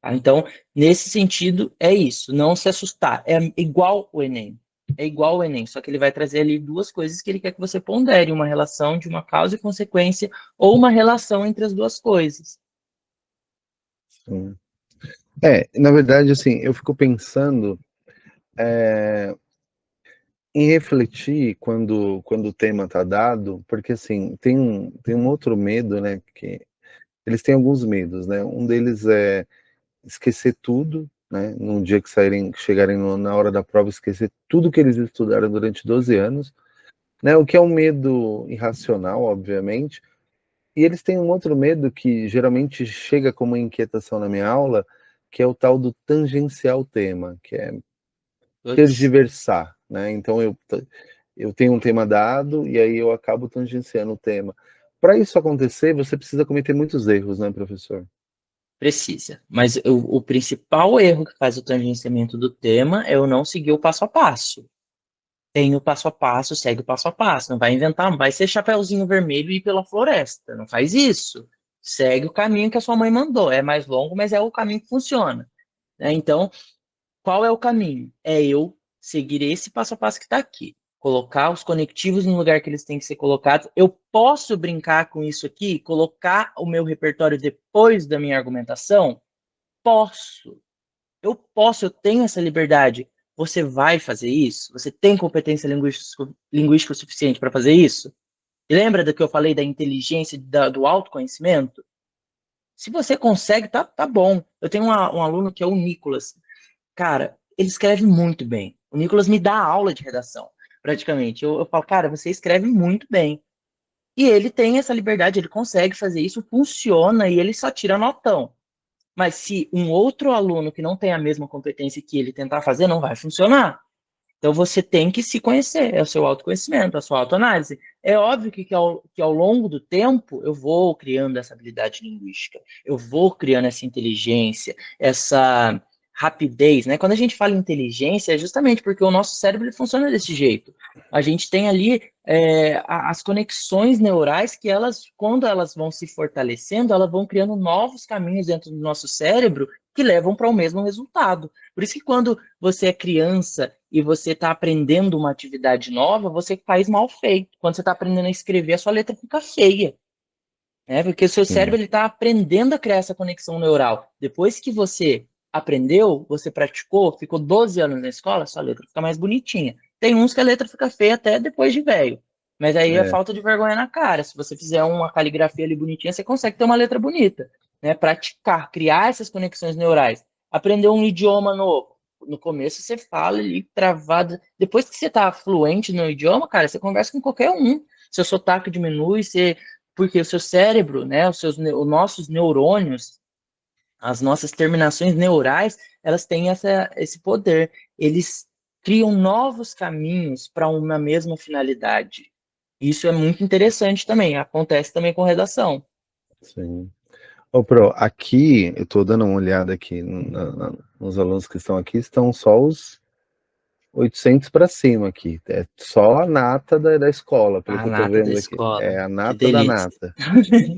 Tá? Então, nesse sentido, é isso. Não se assustar. É igual o Enem. É igual o Enem, só que ele vai trazer ali duas coisas que ele quer que você pondere, uma relação de uma causa e consequência, ou uma relação entre as duas coisas. Sim. Na verdade, assim, eu fico pensando em refletir quando o tema está dado, porque assim, tem um outro medo, né? Porque eles têm alguns medos, né? Um deles é esquecer tudo, né? Num dia que chegarem na hora da prova, esquecer tudo que eles estudaram durante 12 anos, né? O que é um medo irracional, obviamente. E eles têm um outro medo que geralmente chega como inquietação na minha aula, que é o tal do tangenciar o tema, que é Puts, tergiversar, né? Então eu tenho um tema dado e aí eu acabo tangenciando o tema. Para isso acontecer, você precisa cometer muitos erros, né, professor? precisa. Mas o principal erro que faz o tangenciamento do tema é eu não seguir o passo a passo. Tem o passo a passo, segue o passo a passo. Não vai inventar, não vai ser chapeuzinho vermelho e ir pela floresta. Não faz isso. Segue o caminho que a sua mãe mandou. É mais longo, mas é o caminho que funciona. Né? Então, qual é o caminho? É eu seguir esse passo a passo que está aqui. Colocar os conectivos no lugar que eles têm que ser colocados. Eu posso brincar com isso aqui, colocar o meu repertório depois da minha argumentação? Posso. Eu tenho essa liberdade. Você vai fazer isso? Você tem competência linguística suficiente para fazer isso? E lembra do que eu falei da inteligência, do autoconhecimento? Se você consegue, tá bom. Eu tenho um aluno que é o Nicolas. Cara, ele escreve muito bem. O Nicolas me dá aula de redação, praticamente. Eu falo, cara, você escreve muito bem. E ele tem essa liberdade, ele consegue fazer isso, funciona e ele só tira notão. Mas se um outro aluno que não tem a mesma competência que ele tentar fazer, não vai funcionar. Então você tem que se conhecer, é o seu autoconhecimento, a sua autoanálise. É óbvio que ao longo do tempo eu vou criando essa habilidade linguística, eu vou criando essa inteligência, essa rapidez, né? Quando a gente fala em inteligência, é justamente porque o nosso cérebro ele funciona desse jeito. A gente tem ali as conexões neurais que elas, quando elas vão se fortalecendo, elas vão criando novos caminhos dentro do nosso cérebro que levam para o mesmo resultado. Por isso que quando você é criança e você está aprendendo uma atividade nova, você faz mal feito. Quando você está aprendendo a escrever, a sua letra fica feia. Né? Porque o seu Sim, cérebro está aprendendo a criar essa conexão neural. Depois que você aprendeu, você praticou, ficou 12 anos na escola, sua letra fica mais bonitinha. Tem uns que a letra fica feia até depois de velho. Mas aí é é, falta de vergonha na cara. Se você fizer uma caligrafia ali bonitinha, você consegue ter uma letra bonita. Né? Praticar, criar essas conexões neurais. Aprender um idioma novo. No começo você fala ali travado. Depois que você tá fluente no idioma, cara, você conversa com qualquer um. Seu sotaque diminui, porque o seu cérebro, né, os nossos neurônios, as nossas terminações neurais, elas têm esse poder. Eles criam novos caminhos para uma mesma finalidade. Isso é muito interessante também. Acontece também com redação. sim. Ô, Pro, aqui, eu estou dando uma olhada aqui nos alunos que estão aqui, estão só os 800 para cima aqui. É só a nata da escola, pelo A que eu estou nata da vendo aqui. É escola. a Que nata da delícia. nata.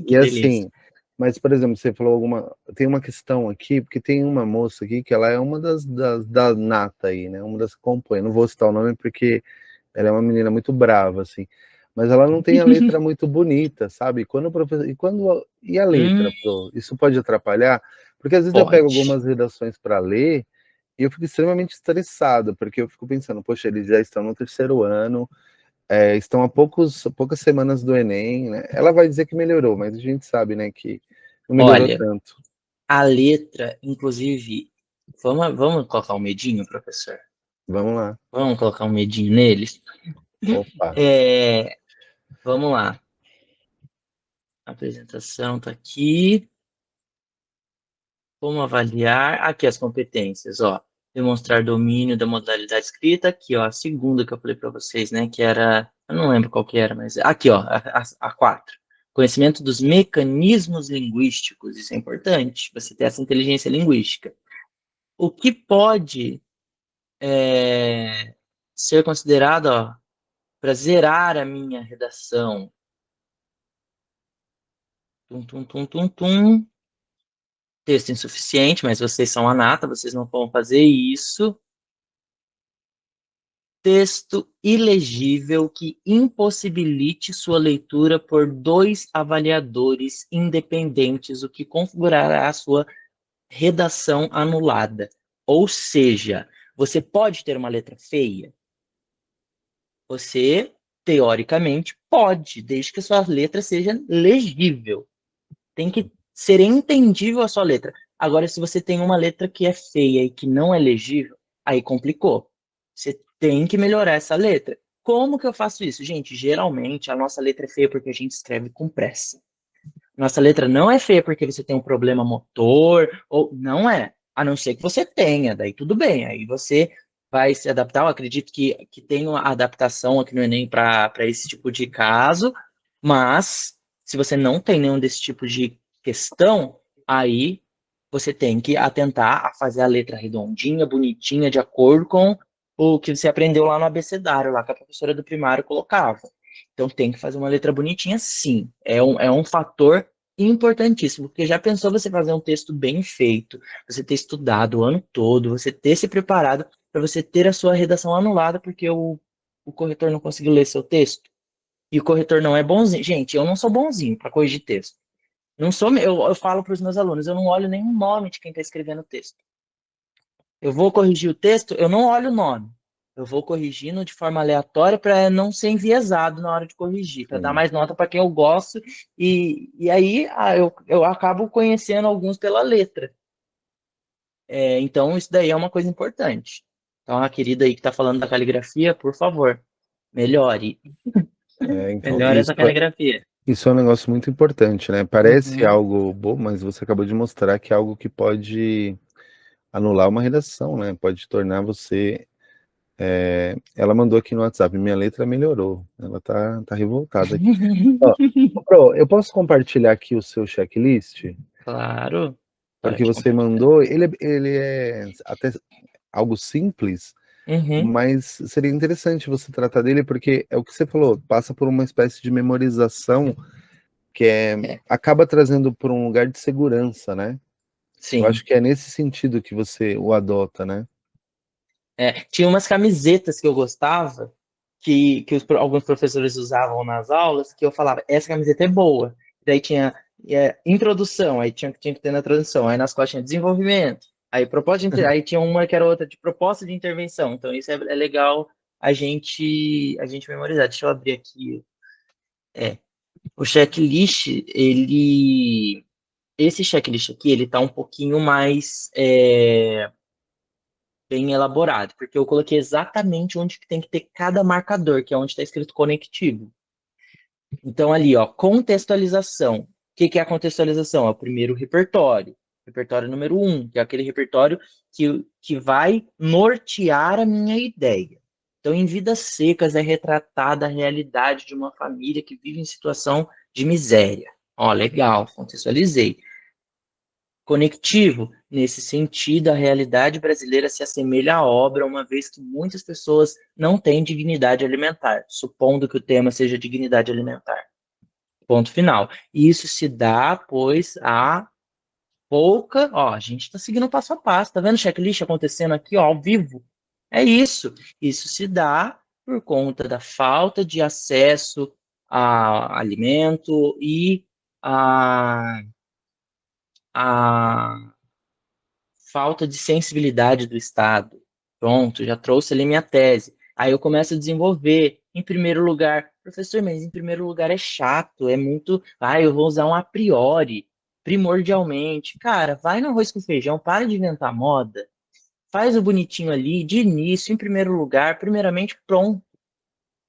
Que E delícia. assim, Mas, por exemplo, você falou tem uma questão aqui, porque tem uma moça aqui que ela é uma da nata aí, né? Uma das que compõe. Não vou citar o nome porque ela é uma menina muito brava, assim. Mas ela não tem a letra muito bonita, sabe? Quando o professor, e a Hum, letra, pro? Isso pode atrapalhar? Porque às vezes eu pego pode. algumas redações para ler e eu fico extremamente estressado, porque eu fico pensando, poxa, eles já estão no terceiro ano, estão a poucas semanas do Enem, né? Ela vai dizer que melhorou, mas a gente sabe, né, que não melhorou Olha, tanto. a letra, inclusive, vamos colocar um medinho, professor? Vamos lá. Vamos colocar um medinho neles? Opa. É, vamos lá. A apresentação está aqui. Como avaliar? Aqui as competências, ó. Demonstrar domínio da modalidade escrita. Aqui, ó, a segunda que eu falei para vocês, né? Que era, eu não lembro qual que era, mas aqui, ó, a 4. Conhecimento dos mecanismos linguísticos. Isso é importante, você ter essa inteligência linguística. O que pode ser considerado, ó, para zerar a minha redação? Tum, tum, tum, tum, tum. Texto insuficiente, mas vocês são a nata, vocês não vão fazer isso. Texto ilegível que impossibilite sua leitura por dois avaliadores independentes, o que configurará a sua redação anulada. Ou seja, você pode ter uma letra feia? Você, teoricamente, pode, desde que a sua letra seja legível. Tem que ser entendível a sua letra. Agora, se você tem uma letra que é feia e que não é legível, aí complicou. Você tem que melhorar essa letra. Como que eu faço isso? Gente, geralmente a nossa letra é feia porque a gente escreve com pressa. Nossa letra não é feia porque você tem um problema motor, ou não é. A não ser que você tenha, daí tudo bem. Aí você vai se adaptar. Eu acredito que tem uma adaptação aqui no Enem para esse tipo de caso, mas se você não tem nenhum desse tipo de questão, aí você tem que atentar a fazer a letra redondinha, bonitinha, de acordo com o que você aprendeu lá no abecedário, lá que a professora do primário colocava. Então tem que fazer uma letra bonitinha, sim. É um fator importantíssimo, porque já pensou você fazer um texto bem feito, você ter estudado o ano todo, você ter se preparado para você ter a sua redação anulada porque o corretor não conseguiu ler seu texto? E o corretor não é bonzinho. Gente, eu não sou bonzinho para corrigir texto. Não sou, eu falo para os meus alunos, eu não olho nenhum nome de quem está escrevendo o texto. Eu vou corrigir o texto, eu não olho o nome. Eu vou corrigindo de forma aleatória para não ser enviesado na hora de corrigir, para dar Sim. mais nota para quem eu gosto. E aí eu acabo conhecendo alguns pela letra. Então, isso daí é uma coisa importante. Então, a querida aí que está falando da caligrafia, por favor, melhore. Então, Melhore essa caligrafia. isso é um negócio muito importante, né? Parece Uhum. algo bom, mas você acabou de mostrar que é algo que pode anular uma redação, né? Pode tornar você. Ela mandou aqui no WhatsApp, minha letra melhorou. Ela tá revoltada aqui. Ó, Pro, eu posso compartilhar aqui o seu checklist? Claro, Porque pode você compartilhar. mandou, ele é até algo simples, Uhum. mas seria interessante você tratar dele, porque é o que você falou, passa por uma espécie de memorização que É, acaba trazendo por um lugar de segurança, né? Eu sim. acho que é nesse sentido que você o adota, né? Tinha umas camisetas que eu gostava, alguns professores usavam nas aulas, que eu falava, essa camiseta é boa. Daí tinha introdução, aí tinha que ter na tradução, aí nas costas tinha desenvolvimento, aí aí tinha uma que era outra de proposta de intervenção. Então isso é legal a gente memorizar. Deixa eu abrir aqui. É, o checklist, esse checklist aqui, ele tá um pouquinho mais bem elaborado, porque eu coloquei exatamente onde que tem que ter cada marcador, que é onde está escrito conectivo. Então, ali, ó, contextualização. O que é a contextualização? É o primeiro repertório. Repertório número um, que é aquele repertório que vai nortear a minha ideia. Então, em Vidas Secas é retratada a realidade de uma família que vive em situação de miséria. Ó, legal, contextualizei. Conectivo, nesse sentido, a realidade brasileira se assemelha à obra, uma vez que muitas pessoas não têm dignidade alimentar, supondo que o tema seja dignidade alimentar. Ponto final. E isso se dá, pois, a pouca. Ó, a gente está seguindo passo a passo. Tá vendo o checklist acontecendo aqui, ó, ao vivo? É isso. Isso se dá por conta da falta de acesso a alimento e a, a falta de sensibilidade do Estado. Pronto, já trouxe ali minha tese. Aí eu começo a desenvolver. Em primeiro lugar, professor, mas em primeiro lugar é chato, é muito. Ah, eu vou usar um a priori, primordialmente. Cara, vai no arroz com feijão, para de inventar moda, faz o bonitinho ali, de início, em primeiro lugar, primeiramente, pronto.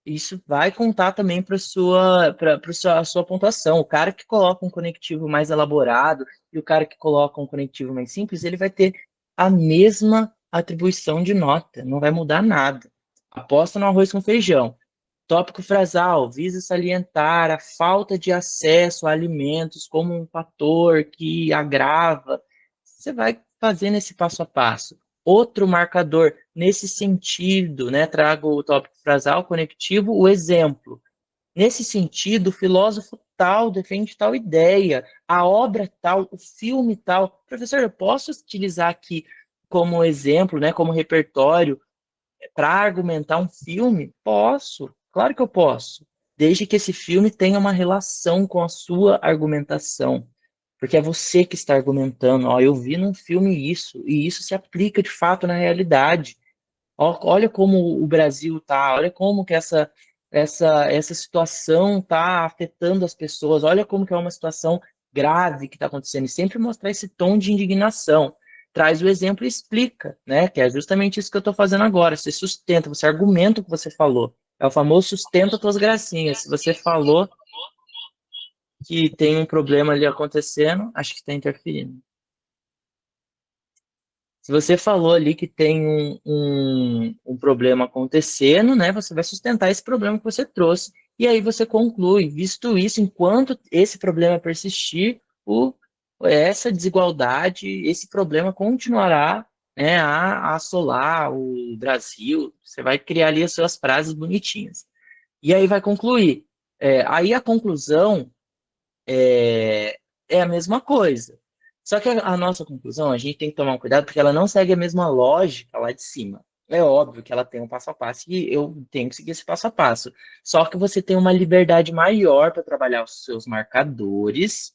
Isso vai contar também para a sua pontuação. O cara que coloca um conectivo mais elaborado e o cara que coloca um conectivo mais simples, ele vai ter a mesma atribuição de nota, não vai mudar nada. Aposta no arroz com feijão. Tópico frasal visa salientar a falta de acesso a alimentos como um fator que agrava. Você vai fazendo esse passo a passo. Outro marcador nesse sentido, né? Trago o tópico frasal conectivo, o exemplo. Nesse sentido, o filósofo tal defende tal ideia, a obra tal, o filme tal. Professor, eu posso utilizar aqui como exemplo, né, como repertório, para argumentar um filme? Posso, claro que eu posso, desde que esse filme tenha uma relação com a sua argumentação. Porque é você que está argumentando, ó, eu vi num filme isso, e isso se aplica de fato na realidade. Ó, olha como o Brasil tá, olha como que essa situação tá afetando as pessoas, olha como que é uma situação grave que está acontecendo, e sempre mostrar esse tom de indignação. Traz o exemplo e explica, né? Que é justamente isso que eu estou fazendo agora. Você sustenta, você argumenta o que você falou. É o famoso sustenta tuas gracinhas. Se você falou que tem um problema ali acontecendo, acho que está interferindo. Se você falou ali que tem um problema acontecendo, né, você vai sustentar esse problema que você trouxe. E aí você conclui, visto isso, enquanto esse problema persistir, essa desigualdade, esse problema continuará, né, a assolar o Brasil. Você vai criar ali as suas frases bonitinhas. E aí vai concluir. Aí a conclusão é a mesma coisa. Só que a nossa conclusão, a gente tem que tomar um cuidado porque ela não segue a mesma lógica lá de cima. É óbvio que ela tem um passo a passo e eu tenho que seguir esse passo a passo. Só que você tem uma liberdade maior para trabalhar os seus marcadores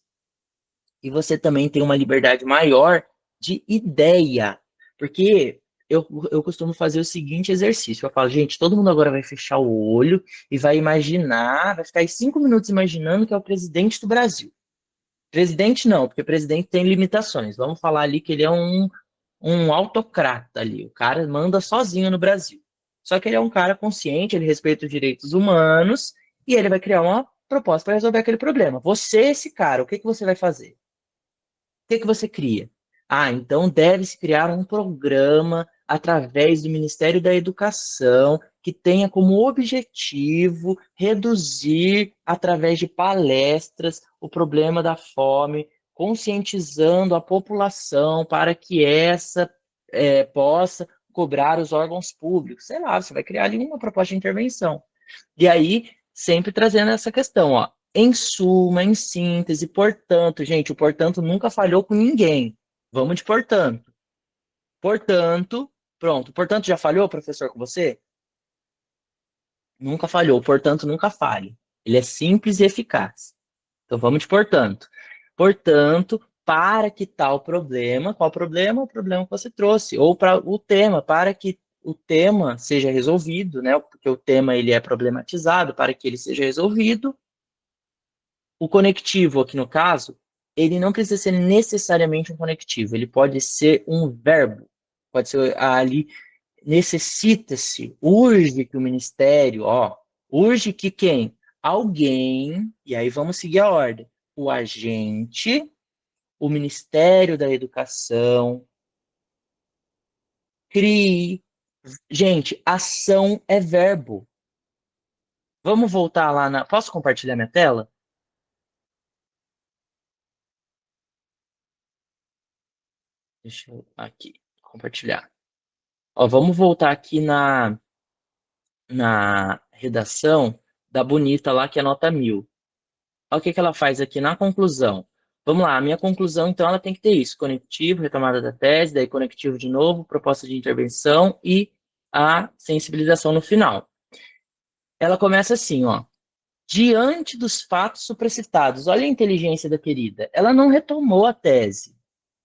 e você também tem uma liberdade maior de ideia. Porque eu costumo fazer o seguinte exercício: eu falo, gente, todo mundo agora vai fechar o olho e vai imaginar, vai ficar aí 5 minutos imaginando que é o presidente do Brasil. Presidente não, porque presidente tem limitações. Vamos falar ali que ele é um autocrata ali. O cara manda sozinho no Brasil. Só que ele é um cara consciente, ele respeita os direitos humanos e ele vai criar uma proposta para resolver aquele problema. Você, esse cara, o que que você vai fazer? O que que você cria? Ah, então deve-se criar um programa através do Ministério da Educação que tenha como objetivo reduzir, através de palestras, o problema da fome, conscientizando a população para que essa possa cobrar os órgãos públicos. Sei lá, você vai criar ali uma proposta de intervenção. E aí, sempre trazendo essa questão, ó. Em suma, em síntese, portanto, gente, o portanto nunca falhou com ninguém. Vamos de portanto. Portanto, pronto. Portanto, já falhou, professor, com você? Nunca falhou. Portanto, nunca falhe. Ele é simples e eficaz. Então, vamos de portanto. Portanto, para que tal problema, qual problema? O problema que você trouxe. Ou para o tema, para que o tema seja resolvido, né? Porque o tema ele é problematizado, para que ele seja resolvido. O conectivo, aqui no caso, ele não precisa ser necessariamente um conectivo, ele pode ser um verbo. Pode ser ali, necessita-se, urge que o ministério, ó, urge que quem? Alguém, e aí vamos seguir a ordem. O agente, o Ministério da Educação, crie. Gente, ação é verbo. Vamos voltar lá na. Posso compartilhar minha tela? Deixa eu aqui compartilhar. Ó, vamos voltar aqui na redação da bonita lá, que é nota 1000. Olha o que ela faz aqui na conclusão. Vamos lá, a minha conclusão, então, ela tem que ter isso: conectivo, retomada da tese, daí conectivo de novo, proposta de intervenção e a sensibilização no final. Ela começa assim, ó. Diante dos fatos supracitados, olha a inteligência da querida. Ela não retomou a tese,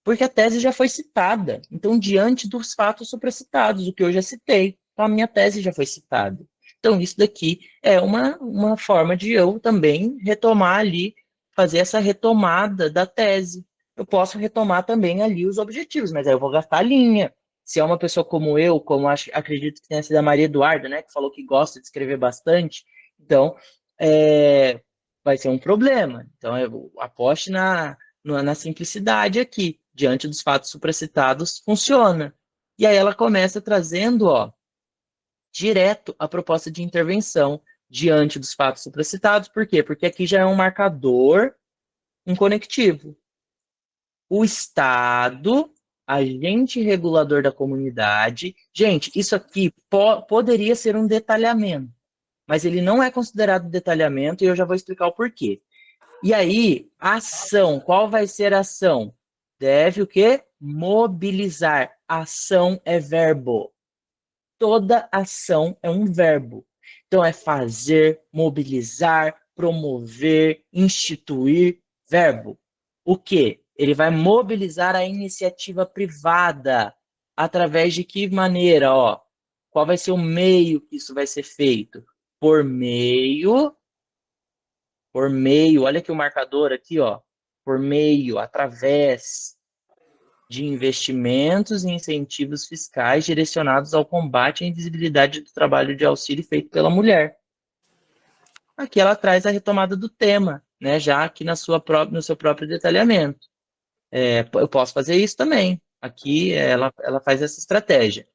porque a tese já foi citada. Então, diante dos fatos supracitados, o que eu já citei, então a minha tese já foi citada. Então, isso daqui é uma forma de eu também retomar ali, fazer essa retomada da tese. Eu posso retomar também ali os objetivos, mas aí eu vou gastar a linha. Se é uma pessoa como eu, como acredito que tenha sido a Maria Eduarda, né, que falou que gosta de escrever bastante, então vai ser um problema. Então, eu aposte na simplicidade aqui, diante dos fatos supracitados, funciona. E aí ela começa trazendo, ó, direto a proposta de intervenção diante dos fatos supracitados. Por quê? Porque aqui já é um marcador, um conectivo. O Estado, agente regulador da comunidade. Gente, isso aqui poderia ser um detalhamento, mas ele não é considerado detalhamento e eu já vou explicar o porquê. E aí, ação, qual vai ser a ação? Deve o quê? Mobilizar. Ação é verbo. Toda ação é um verbo. Então é fazer, mobilizar, promover, instituir, verbo. O quê? Ele vai mobilizar a iniciativa privada. Através de que maneira, ó? Qual vai ser o meio que isso vai ser feito? Por meio, olha aqui o marcador aqui, ó, por meio, através de investimentos e incentivos fiscais direcionados ao combate à invisibilidade do trabalho de auxílio feito pela mulher. Aqui ela traz a retomada do tema, né, já aqui no seu próprio detalhamento. Eu posso fazer isso também. Aqui ela faz essa estratégia.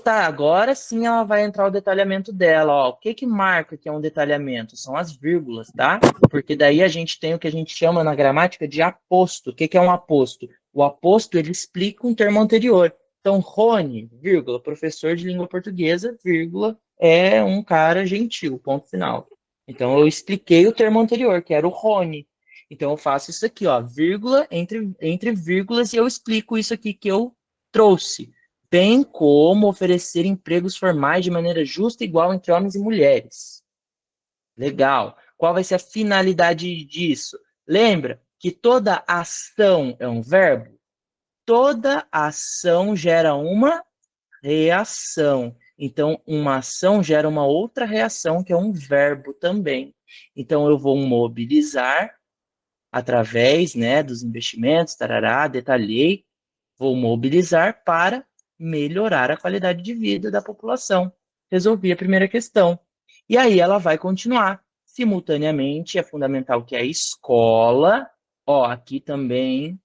Agora sim ela vai entrar o detalhamento dela. Ó. O que que marca que é um detalhamento? São as vírgulas, tá? Porque daí a gente tem o que a gente chama na gramática de aposto. O que que é um aposto? O aposto, ele explica um termo anterior. Então, Rony, vírgula, professor de língua portuguesa, vírgula, é um cara gentil, ponto final. Então, eu expliquei o termo anterior, que era o Rony. Então, eu faço isso aqui, ó, vírgula, entre vírgulas, e eu explico isso aqui que eu trouxe, bem como oferecer empregos formais de maneira justa e igual entre homens e mulheres. Legal. Qual vai ser a finalidade disso? Lembra que toda ação é um verbo? Toda ação gera uma reação. Então, uma ação gera uma outra reação, que é um verbo também. Então, eu vou mobilizar através, né, dos investimentos, tarará, detalhei, vou mobilizar para melhorar a qualidade de vida da população. Resolvi a primeira questão. E aí ela vai continuar. Simultaneamente, é fundamental que a escola, ó, aqui também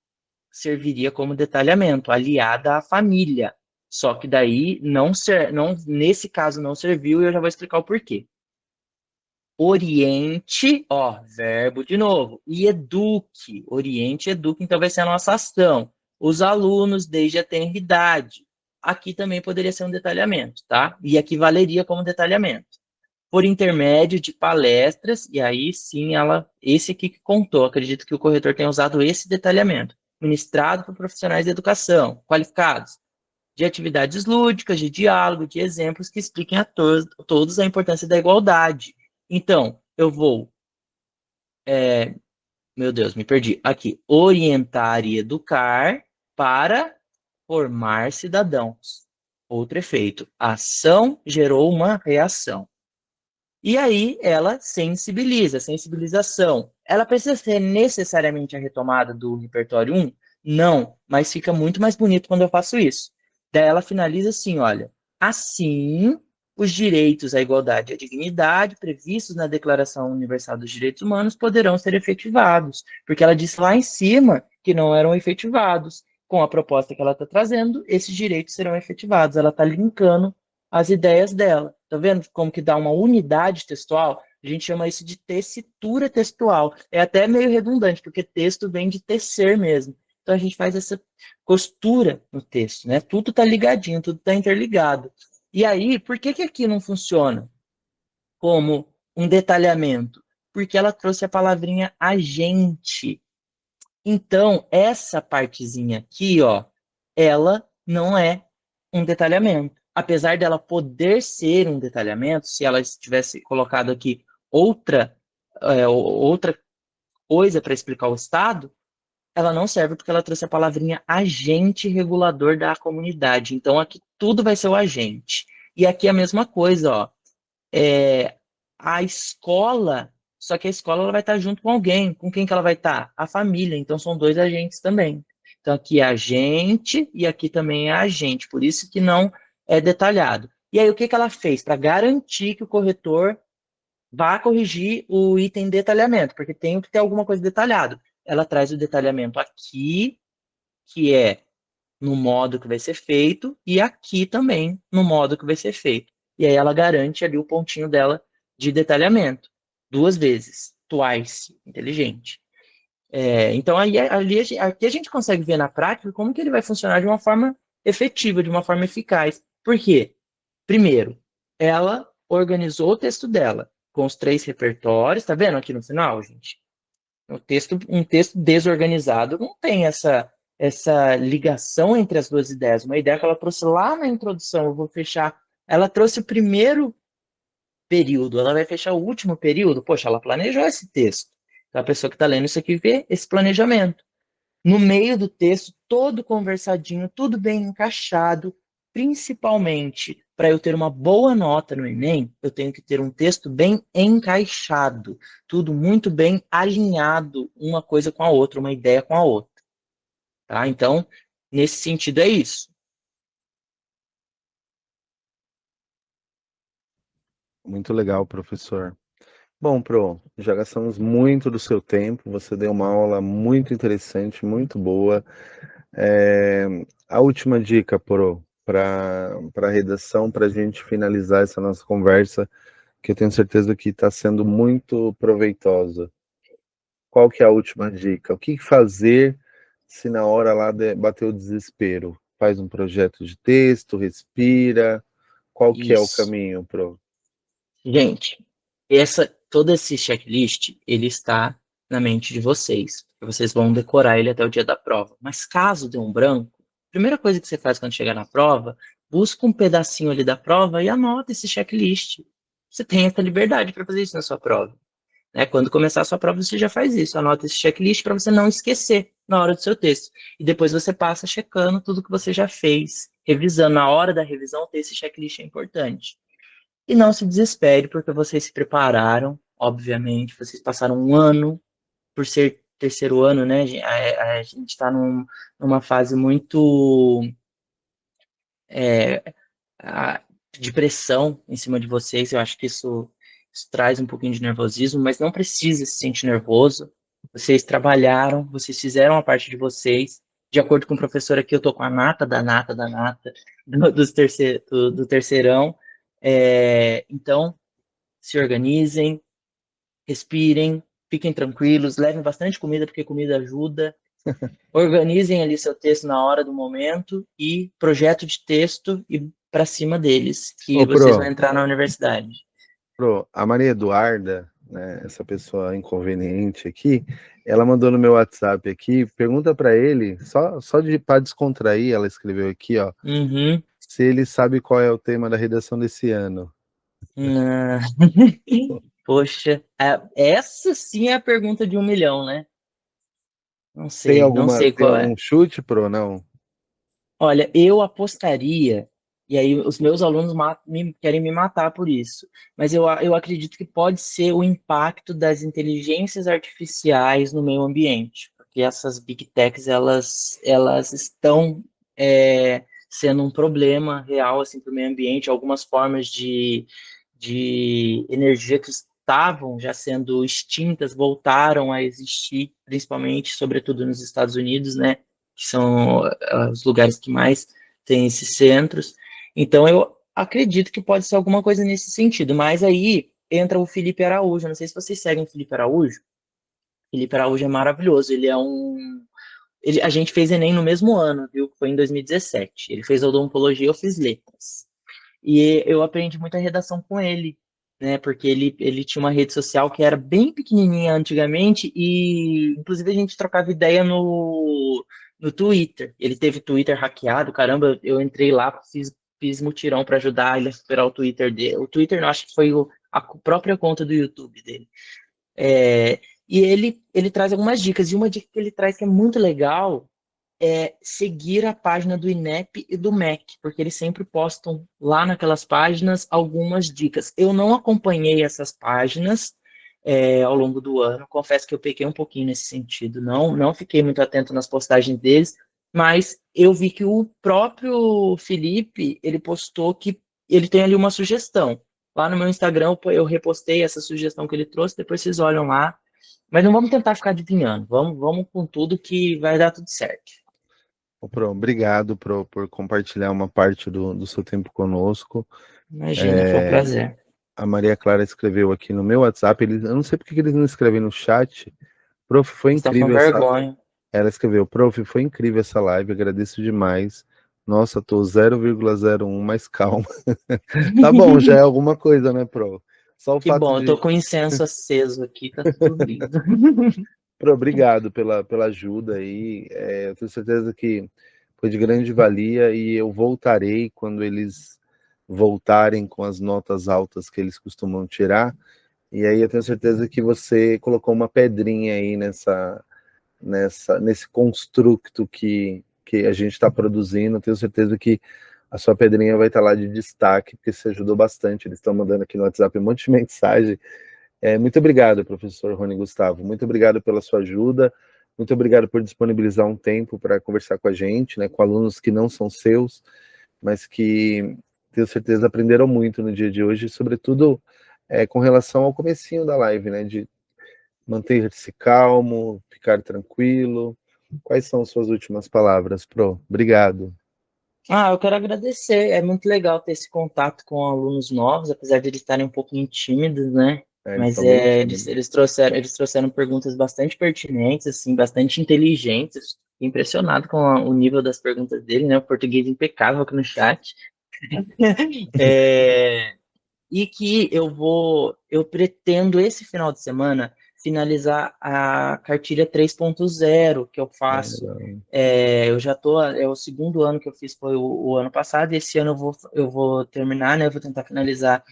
serviria como detalhamento, aliada à família. Só que daí nesse caso não serviu e eu já vou explicar o porquê. Oriente, ó, verbo de novo, e eduque. Oriente, eduque, então vai ser a nossa ação. Os alunos desde a tenra idade. Aqui também poderia ser um detalhamento, tá? E aqui valeria como detalhamento. Por intermédio de palestras, e aí sim esse aqui que contou, acredito que o corretor tenha usado esse detalhamento. Ministrado por profissionais de educação, qualificados, de atividades lúdicas, de diálogo, de exemplos que expliquem a todos a importância da igualdade. Então, eu vou, meu Deus, me perdi. Aqui, orientar e educar para formar cidadãos. Outro efeito, a ação gerou uma reação. E aí ela sensibiliza, sensibilização. Ela precisa ser necessariamente a retomada do repertório 1? Não, mas fica muito mais bonito quando eu faço isso. Daí ela finaliza assim, olha, assim, os direitos à igualdade e à dignidade previstos na Declaração Universal dos Direitos Humanos poderão ser efetivados, porque ela disse lá em cima que não eram efetivados. Com a proposta que ela está trazendo, esses direitos serão efetivados. Ela está linkando as ideias dela. Tá vendo como que dá uma unidade textual? A gente chama isso de tessitura textual. É até meio redundante, porque texto vem de tecer mesmo. Então a gente faz essa costura no texto, né? Tudo tá ligadinho, tudo tá interligado. E aí, por que que aqui não funciona como um detalhamento? porque ela trouxe a palavrinha agente. Então, essa partezinha aqui, ó, ela não é um detalhamento. Apesar dela poder ser um detalhamento, se ela tivesse colocado aqui outra coisa para explicar o estado, ela não serve porque ela trouxe a palavrinha agente regulador da comunidade. Então, aqui tudo vai ser o agente. E aqui a mesma coisa, ó. A escola, só que a escola ela vai estar junto com alguém. Com quem que ela vai estar? A família. Então, são dois agentes também. Então, aqui é agente e aqui também é agente. Por isso que não é detalhado. E aí, o que que ela fez? Para garantir que o corretor vá corrigir o item detalhamento, porque tem que ter alguma coisa detalhada. Ela traz o detalhamento aqui, que é no modo que vai ser feito, e aqui também no modo que vai ser feito. E aí ela garante ali o pontinho dela de detalhamento. Duas vezes. Twice. Inteligente. Então, aqui a gente consegue ver na prática como que ele vai funcionar de uma forma efetiva, de uma forma eficaz. Por quê? Primeiro, ela organizou o texto dela com os 3 repertórios. Tá vendo aqui no final, gente? Um texto desorganizado não tem essa ligação entre as duas ideias. Uma ideia que ela trouxe lá na introdução, eu vou fechar. Ela trouxe o primeiro período, ela vai fechar o último período. Poxa, ela planejou esse texto. Então, a pessoa que está lendo isso aqui vê esse planejamento. No meio do texto, todo conversadinho, tudo bem encaixado, principalmente para eu ter uma boa nota no Enem, eu tenho que ter um texto bem encaixado, tudo muito bem alinhado, uma coisa com a outra, uma ideia com a outra. Tá? Então, nesse sentido, é isso. Muito legal, professor. Bom, Pro, já gastamos muito do seu tempo, você deu uma aula muito interessante, muito boa. A última dica, Pro, para a redação, para a gente finalizar essa nossa conversa, que eu tenho certeza que está sendo muito proveitosa. Qual que é a última dica? O que fazer se na hora lá bater o desespero? Faz um projeto de texto, respira. Qual que é o Isso. caminho, Pro? Gente, todo esse checklist, ele está na mente de vocês. Vocês vão decorar ele até o dia da prova. Mas caso dê um branco, a primeira coisa que você faz quando chegar na prova, busca um pedacinho ali da prova e anota esse checklist. Você tem essa liberdade para fazer isso na sua prova. Né? Quando começar a sua prova, você já faz isso. Anota esse checklist para você não esquecer na hora do seu texto. E depois você passa checando tudo que você já fez, revisando. Na hora da revisão, ter esse checklist é importante. E não se desespere, porque vocês se prepararam, obviamente, vocês passaram um ano, por ser terceiro ano, né? A gente está numa fase muito é, de pressão em cima de vocês. Eu acho que isso traz um pouquinho de nervosismo, mas não precisa se sentir nervoso. Vocês trabalharam, vocês fizeram a parte de vocês. De acordo com o professor aqui, eu tô com a nata da nata da nata do terceirão. Então, se organizem, respirem, fiquem tranquilos, levem bastante comida, porque comida ajuda. Organizem ali seu texto na hora do momento e projeto de texto e para cima deles, que Ô, vocês vão Pro, entrar na universidade. A Maria Eduarda, né, essa pessoa inconveniente aqui, ela mandou no meu WhatsApp aqui, pergunta para ele, só para descontrair, ela escreveu aqui, ó, Uhum. se ele sabe qual é o tema da redação desse ano. Ah, poxa, essa sim é a pergunta de 1 milhão, né? Não sei Tem qual algum é. chute, Pro? Não. Olha, eu apostaria, e aí os meus alunos querem me matar por isso, mas eu acredito que pode ser o impacto das inteligências artificiais no meio ambiente, porque essas big techs, elas estão sendo um problema real assim, para o meio ambiente. Algumas formas de energia que estavam já sendo extintas voltaram a existir, principalmente, sobretudo nos Estados Unidos, né? Que são os lugares que mais têm esses centros. Então, eu acredito que pode ser alguma coisa nesse sentido. Mas aí entra o Felipe Araújo. Não sei se vocês seguem o Felipe Araújo. Felipe Araújo é maravilhoso. A gente fez Enem no mesmo ano, viu? Foi em 2017. Ele fez odontologia, eu fiz letras. E eu aprendi muita redação com ele. né? Porque ele tinha uma rede social que era bem pequenininha antigamente e, inclusive, a gente trocava ideia no Twitter. Ele teve Twitter hackeado, caramba, eu entrei lá, fiz mutirão para ajudar ele a recuperar o Twitter dele. O Twitter, não, acho que foi a própria conta do YouTube dele. É, e ele traz algumas dicas, e uma dica que ele traz que é muito legal é seguir a página do INEP e do MEC, porque eles sempre postam lá naquelas páginas algumas dicas. Eu não acompanhei essas páginas ao longo do ano, confesso que eu pequei um pouquinho nesse sentido, não fiquei muito atento nas postagens deles, mas eu vi que o próprio Felipe, ele postou que ele tem ali uma sugestão. Lá no meu Instagram eu repostei essa sugestão que ele trouxe, depois vocês olham lá. Mas não vamos tentar ficar adivinhando, vamos com tudo que vai dar tudo certo. Pro, obrigado por compartilhar uma parte do seu tempo conosco. Imagina, foi um prazer. A Maria Clara escreveu aqui no meu WhatsApp, eu não sei porque que eles não escrevem no chat. Prof, foi Estão com incrível essa. vergonha. Ela escreveu, prof, foi incrível essa live, agradeço demais. Nossa, tô 0,01 mais calma. Tá bom, já é alguma coisa, né, Pro? Só o Que fato bom, eu tô de. com incenso aceso aqui, tá tudo lindo. Pro, obrigado pela ajuda aí. Eu tenho certeza que foi de grande valia e eu voltarei quando eles voltarem com as notas altas que eles costumam tirar. E aí eu tenho certeza que você colocou uma pedrinha aí nesse construto que a gente está produzindo. Tenho certeza que a sua pedrinha vai estar lá de destaque, porque você ajudou bastante. Eles estão mandando aqui no WhatsApp um monte de mensagem. Muito obrigado, professor Rony Gustavo. Muito obrigado pela sua ajuda. Muito obrigado por disponibilizar um tempo para conversar com a gente, né, com alunos que não são seus, mas que tenho certeza aprenderam muito no dia de hoje, sobretudo com relação ao comecinho da live, né, de manter-se calmo, ficar tranquilo. Quais são suas últimas palavras, Pro? Obrigado. Eu quero agradecer. É muito legal ter esse contato com alunos novos, apesar de eles estarem um pouquinho tímidos, né? Eles Mas estão bem tímidos. eles trouxeram perguntas bastante pertinentes, assim, bastante inteligentes. Fiquei impressionado com o nível das perguntas dele, né? O português impecável aqui no chat. É, e que eu pretendo esse final de semana finalizar a cartilha 3.0 que eu faço. Legal. Eu já tô, é o segundo ano que eu fiz, foi o ano passado, e esse ano eu vou terminar, né? Eu vou tentar finalizar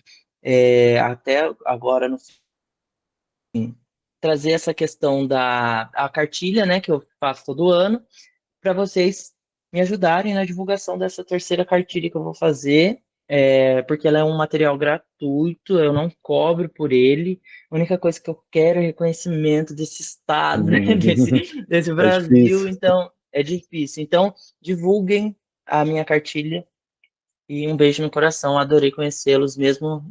até agora no trazer essa questão da a cartilha, né, que eu faço todo ano, para vocês me ajudarem na divulgação dessa terceira cartilha que eu vou fazer, porque ela é um material gratuito, eu não cobro por ele. A única coisa que eu quero é reconhecimento desse Estado, né, desse É Brasil, difícil. então é difícil. Então, divulguem a minha cartilha e um beijo no coração. Adorei conhecê-los, mesmo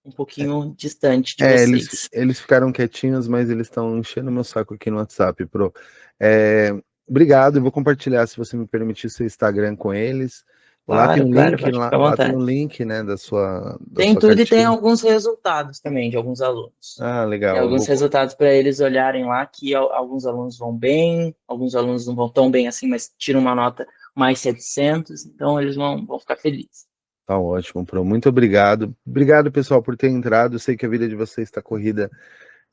um pouquinho distante de Eles, vocês. eles ficaram quietinhos, mas eles estão enchendo meu saco aqui no WhatsApp, Pro. É, obrigado, eu vou compartilhar, se você me permitir, seu Instagram com eles. Lá tem Claro, um claro, link, pode ficar à lá tem vontade. um link, né, da Tem sua tudo e tem cartilha. alguns resultados também de alguns alunos. Ah, Tem legal. alguns resultados para eles olharem lá que alguns alunos vão bem, alguns alunos não vão tão bem assim, mas tiram uma nota mais 700, então eles vão ficar felizes. Tá ótimo, Pro. Muito obrigado. Obrigado, pessoal, por ter entrado. Eu sei que a vida de vocês está corrida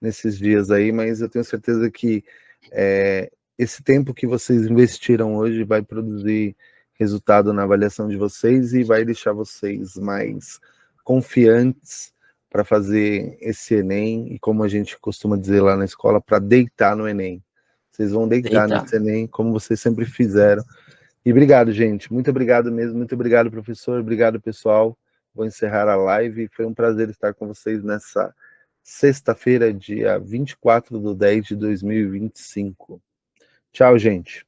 nesses dias aí, mas eu tenho certeza que esse tempo que vocês investiram hoje vai produzir resultado na avaliação de vocês e vai deixar vocês mais confiantes para fazer esse Enem e, como a gente costuma dizer lá na escola, para deitar no Enem. Vocês vão deitar Eita, nesse Enem, como vocês sempre fizeram. E obrigado, gente. Muito obrigado mesmo. Muito obrigado, professor. Obrigado, pessoal. Vou encerrar a live. Foi um prazer estar com vocês nessa sexta-feira, dia 24 de 10 de 2025. Tchau, gente.